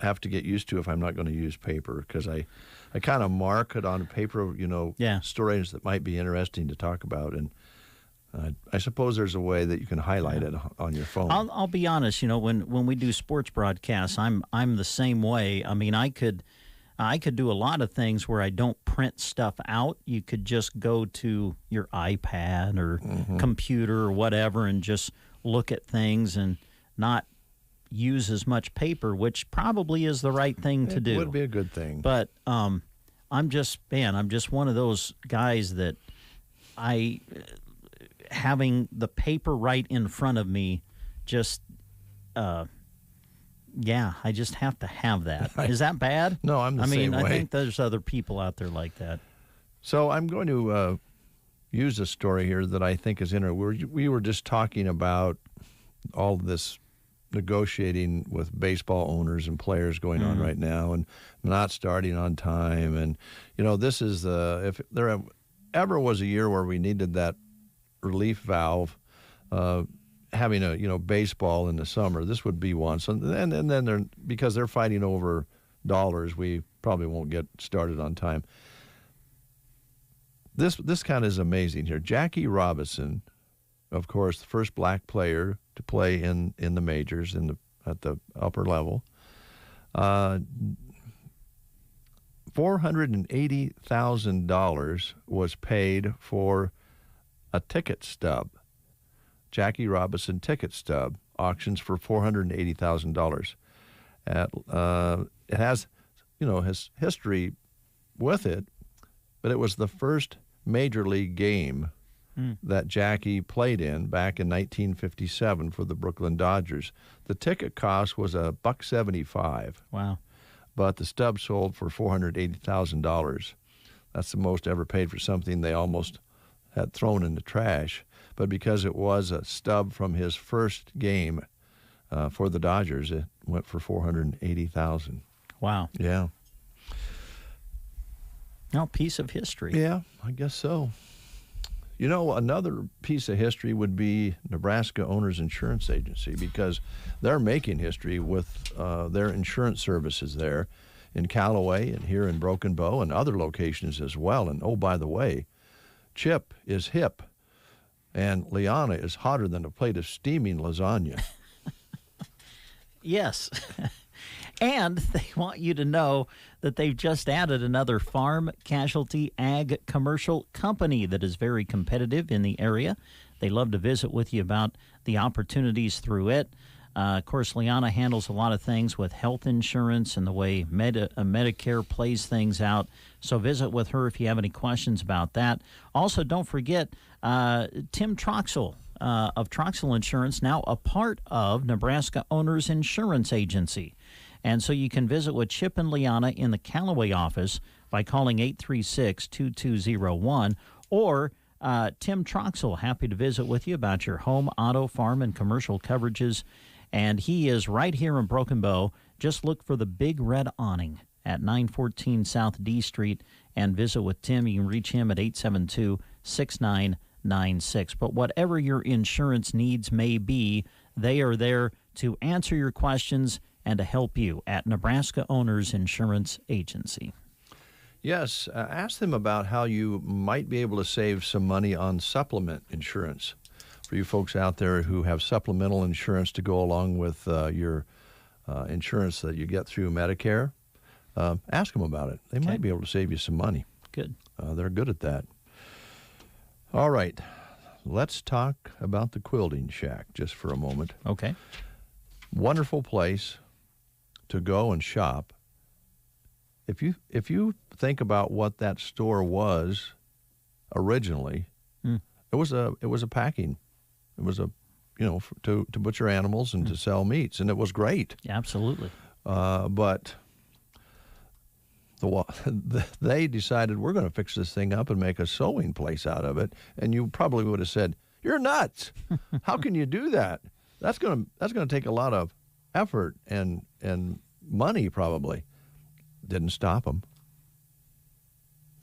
have to get used to if I'm not going to use paper, because I kind of mark it on paper, stories that might be interesting to talk about, and I suppose there's a way that you can highlight it on your phone. I'll be honest. When we do sports broadcasts, I'm the same way. I mean, I could do a lot of things where I don't print stuff out. You could just go to your iPad or computer or whatever and just look at things and not use as much paper, which probably is the right thing to do. It would be a good thing. But I'm just one of those guys that having the paper right in front of me, I just have to have that. Is that bad? No, I'm the same way. I think there's other people out there like that. So I'm going to use a story here that I think is interesting. We were just talking about all this negotiating with baseball owners and players going on right now and not starting on time. And, this is if there ever was a year where we needed that relief valve, having a baseball in the summer, this would be one. So and then because they're fighting over dollars, we probably won't get started on time. This kind of is amazing here. Jackie Robinson, of course, the first black player to play in the majors at the upper level. $480,000 was paid for a ticket stub. Jackie Robinson ticket stub auctions for $480,000. It has, his history with it, but it was the first major league game that Jackie played in back in 1957 for the Brooklyn Dodgers. The ticket cost was $175. Wow. But the stub sold for $480,000. That's the most ever paid for something they almost had thrown in the trash. But because it was a stub from his first game for the Dodgers, it went for $480,000. Wow. Yeah. No, piece of history. Yeah, I guess so. You know, another piece of history would be Nebraska Owners Insurance Agency, because they're making history with their insurance services there in Callaway and here in Broken Bow and other locations as well. And, oh, by the way, Chip is hip and Liana is hotter than a plate of steaming lasagna. Yes. And they want you to know that they've just added another farm casualty ag commercial company that is very competitive in the area. They love to visit with you about the opportunities through it. Of course, Liana handles a lot of things with health insurance and the way Medicare plays things out. So visit with her if you have any questions about that. Also, don't forget Tim Troxel of Troxel Insurance, now a part of Nebraska Owners Insurance Agency. And so you can visit with Chip and Liana in the Callaway office by calling 836-2201, or Tim Troxel, happy to visit with you about your home, auto, farm, and commercial coverages. And he is right here in Broken Bow. Just look for the big red awning at 914 South D Street and visit with Tim. You can reach him at 872-6996. But whatever your insurance needs may be, they are there to answer your questions and to help you at Nebraska Owners Insurance Agency. Yes, ask them about how you might be able to save some money on supplement insurance. For you folks out there who have supplemental insurance to go along with your insurance that you get through Medicare, ask them about it. They might be able to save you some money. Good. They're good at that. All right, let's talk about the Quilting Shack just for a moment. Okay. Wonderful place to go and shop. If you think about what that store was originally, it was a packing. It was to butcher animals and to sell meats, and it was great. Yeah, absolutely. But they decided, we're going to fix this thing up and make a sewing place out of it. And you probably would have said, "You're nuts! How can you do that? That's going to take a lot of effort and money, probably." Didn't stop them.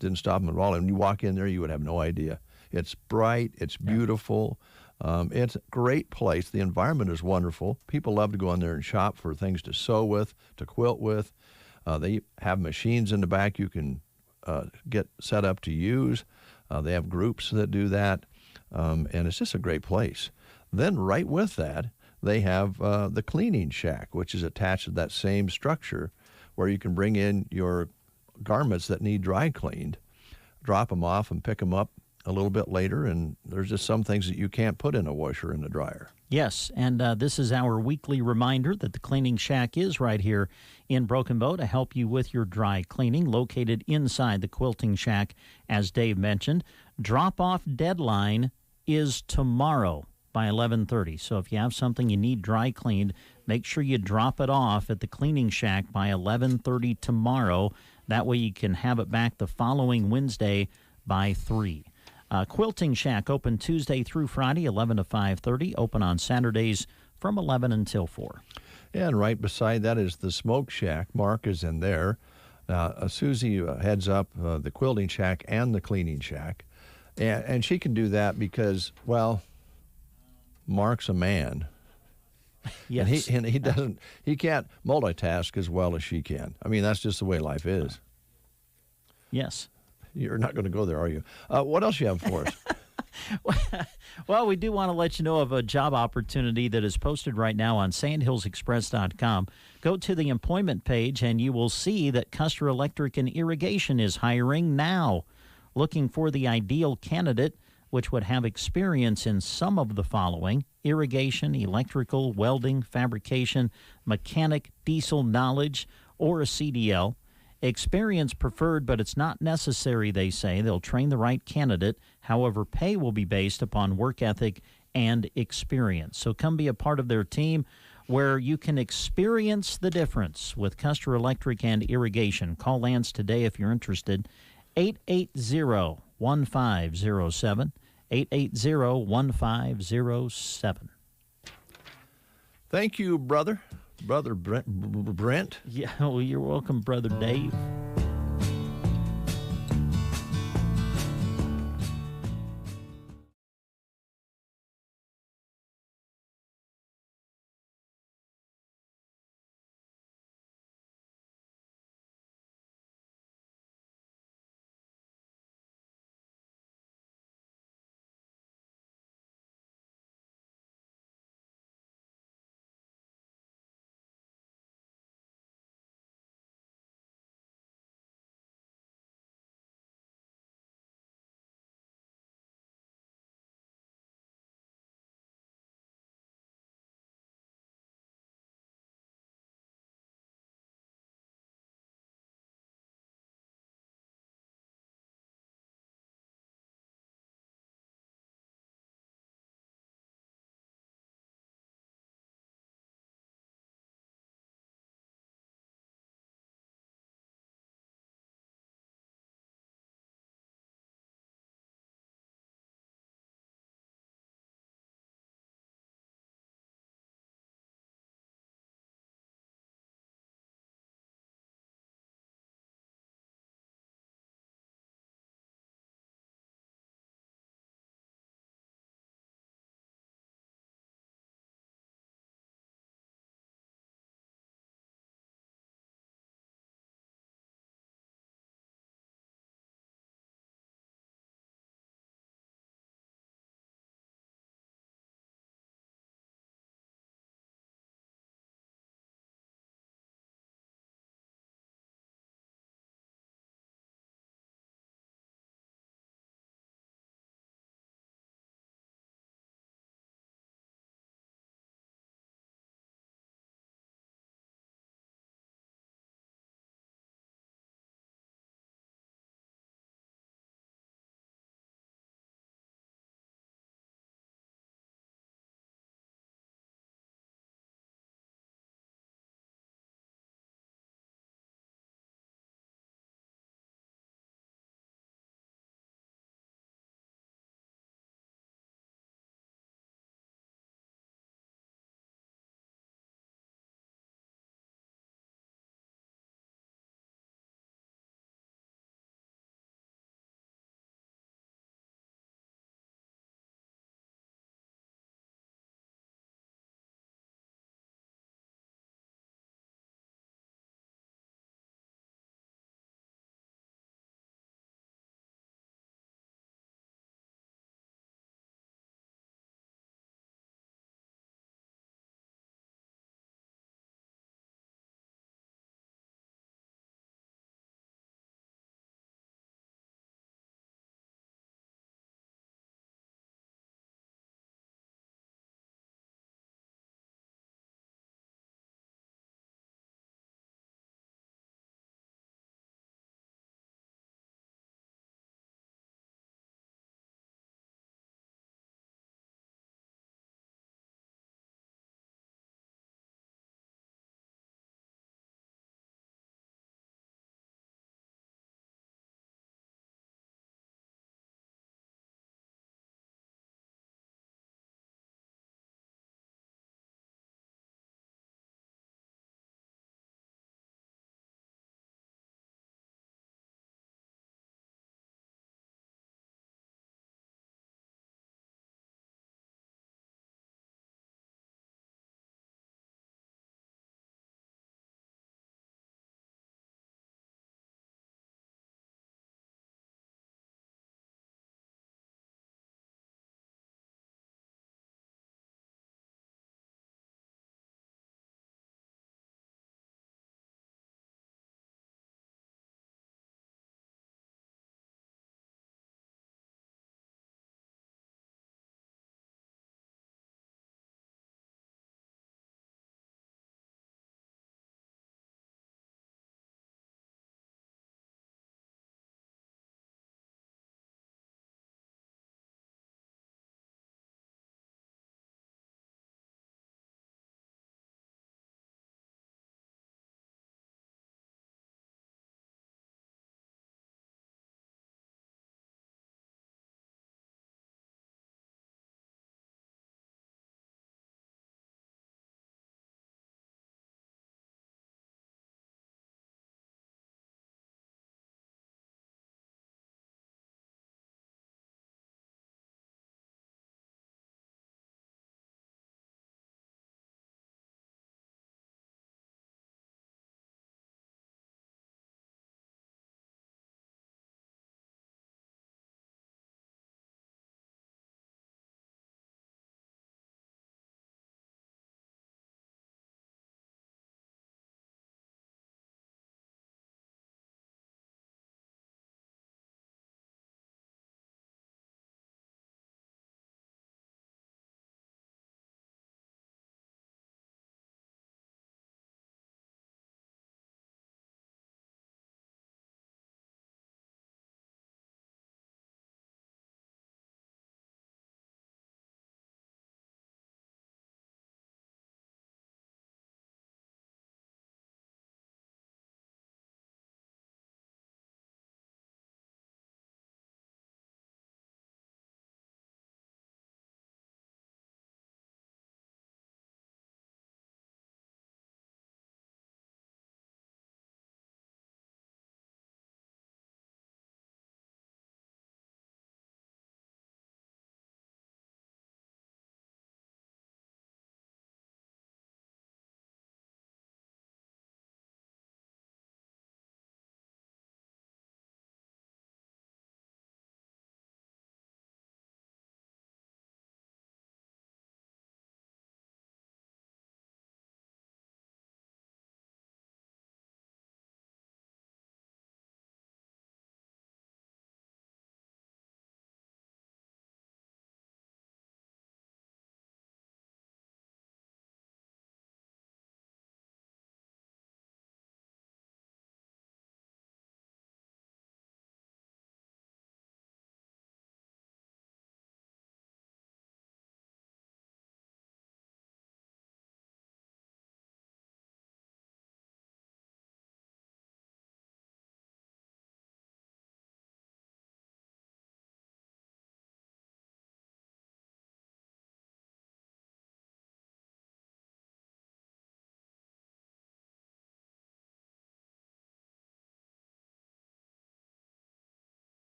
Didn't stop them at all. And you walk in there, you would have no idea. It's bright. It's beautiful. It's a great place. The environment is wonderful. People love to go in there and shop for things to sew with, to quilt with. They have machines in the back you can get set up to use. They have groups that do that. And it's just a great place. Then right with that, they have the Cleaning Shack, which is attached to that same structure, where you can bring in your garments that need dry cleaned, drop them off and pick them up a little bit later, and there's just some things that you can't put in a washer in the dryer. Yes, and this is our weekly reminder that the Cleaning Shack is right here in Broken Bow to help you with your dry cleaning, located inside the Quilting Shack, as Dave mentioned. Drop-off deadline is tomorrow by 11:30. So if you have something you need dry cleaned, make sure you drop it off at the Cleaning Shack by 11:30 tomorrow. That way you can have it back the following Wednesday by 3. Quilting Shack open Tuesday through Friday, 11 to 5:30. Open on Saturdays from 11 until 4. And right beside that is the Smoke Shack. Mark is in there. Susie heads up the Quilting Shack and the Cleaning Shack. And she can do that because, well, Mark's a man. Yes. And he can't multitask as well as she can. I mean, that's just the way life is. Yes. You're not going to go there, are you? What else you have for us? Well, we do want to let you know of a job opportunity that is posted right now on sandhillsexpress.com. Go to the employment page and you will see that Custer Electric and Irrigation is hiring now, looking for the ideal candidate, which would have experience in some of the following: irrigation, electrical, welding, fabrication, mechanic, diesel knowledge, or a CDL. Experience preferred, but it's not necessary, they say. They'll train the right candidate. However, pay will be based upon work ethic and experience. So come be a part of their team where you can experience the difference with Custer Electric and Irrigation. Call Lance today if you're interested. 880-1507. 880-1507. Thank you, Brother Brent. Yeah, well, you're welcome, Brother Dave.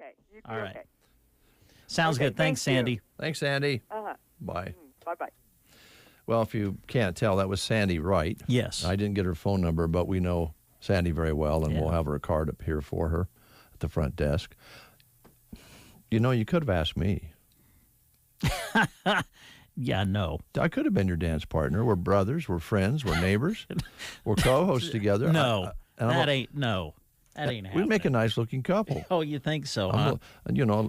okay. You do All right. okay. Sounds Okay, good. Thanks, thank you. Sandy. Thanks, Sandy. Uh-huh. Bye. Bye-bye. Well, if you can't tell, that was Sandy Wright. Yes. I didn't get her phone number, but we know Sandy very well, and we'll have her card up here for her at the front desk. You know, you could have asked me. Yeah, no. I could have been your dance partner. We're brothers. We're friends. We're neighbors. We're co-hosts together. No, That ain't happening. We'd make a nice-looking couple. Oh, you think so, huh?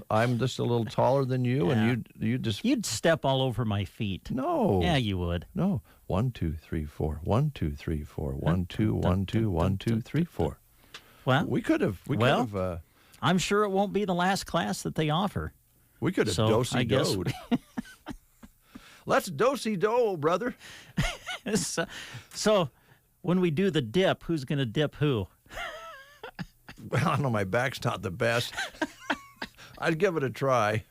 I'm just a little taller than you, and you'd step all over my feet. No. Yeah, you would. No. 1, 2, 3, 4. 1, 2, 3, 4. 1, 2, 1, 2, 1, 2, 3, 4. Well, we could have. I'm sure it won't be the last class that they offer. We could have do-si-doed. Let's do-si-do, brother. So, when we do the dip, who's going to dip who? Well, I know my back's not the best. I'd give it a try.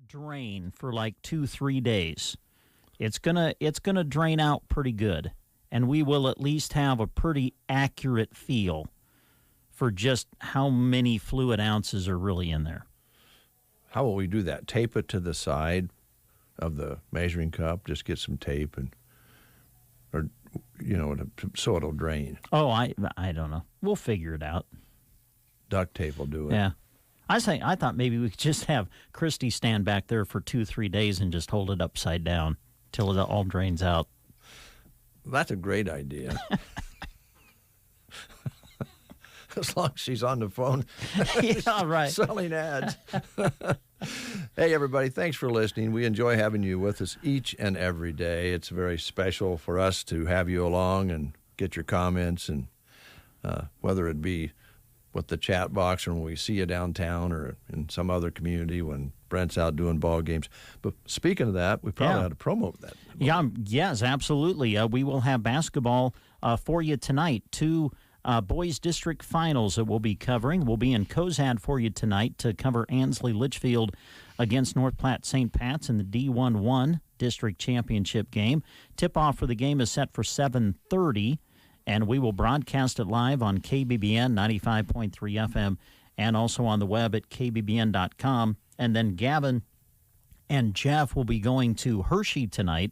Drain for like 2-3 days. It's gonna drain out pretty good, and we will at least have a pretty accurate feel for just how many fluid ounces are really in there. How will we do that? Tape it to the side of the measuring cup. Just get some tape so it'll drain. Oh, I don't know. We'll figure it out. Duct tape will do it. Yeah. I thought maybe we could just have Christy stand back there for 2-3 days and just hold it upside down till it all drains out. That's a great idea. As long as she's on the phone. Yeah, right. Selling ads. Hey, everybody, thanks for listening. We enjoy having you with us each and every day. It's very special for us to have you along and get your comments, and whether it be with the chat box or when we see you downtown or in some other community when Brent's out doing ball games. But speaking of that, we probably ought to promote that. Yes, absolutely. We will have basketball for you tonight. 2 boys district finals that we'll be covering. We'll be in Cozad for you tonight to cover Ansley Litchfield against North Platte St. Pat's in the D1-1 district championship game. Tip-off for the game is set for 7:30, and we will broadcast it live on KBBN 95.3 FM and also on the web at kbbn.com. And then Gavin and Jeff will be going to Hershey tonight,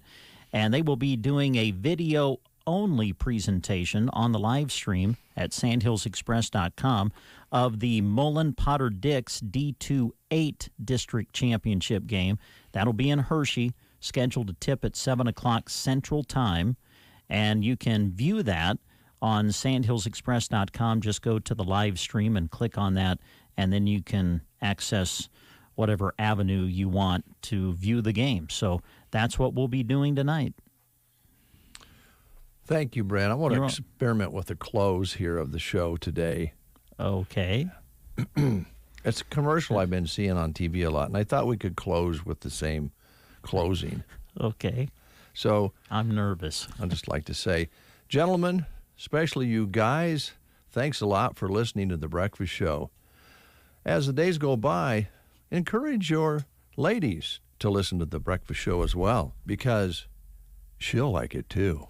and they will be doing a video-only presentation on the live stream at sandhillsexpress.com of the Mullen-Potter-Dix D2-8 district championship game. That'll be in Hershey, scheduled to tip at 7 o'clock Central Time. And you can view that on sandhillsexpress.com. Just go to the live stream and click on that, and then you can access whatever avenue you want to view the game. So that's what we'll be doing tonight. Thank you, Brent. I want to experiment with the close here of the show today. Okay. It's a commercial I've been seeing on TV a lot, and I thought we could close with the same closing. Okay. So I'm nervous. I'd just like to say, gentlemen, especially you guys, thanks a lot for listening to The Breakfast Show. As the days go by, encourage your ladies to listen to The Breakfast Show as well, because she'll like it too.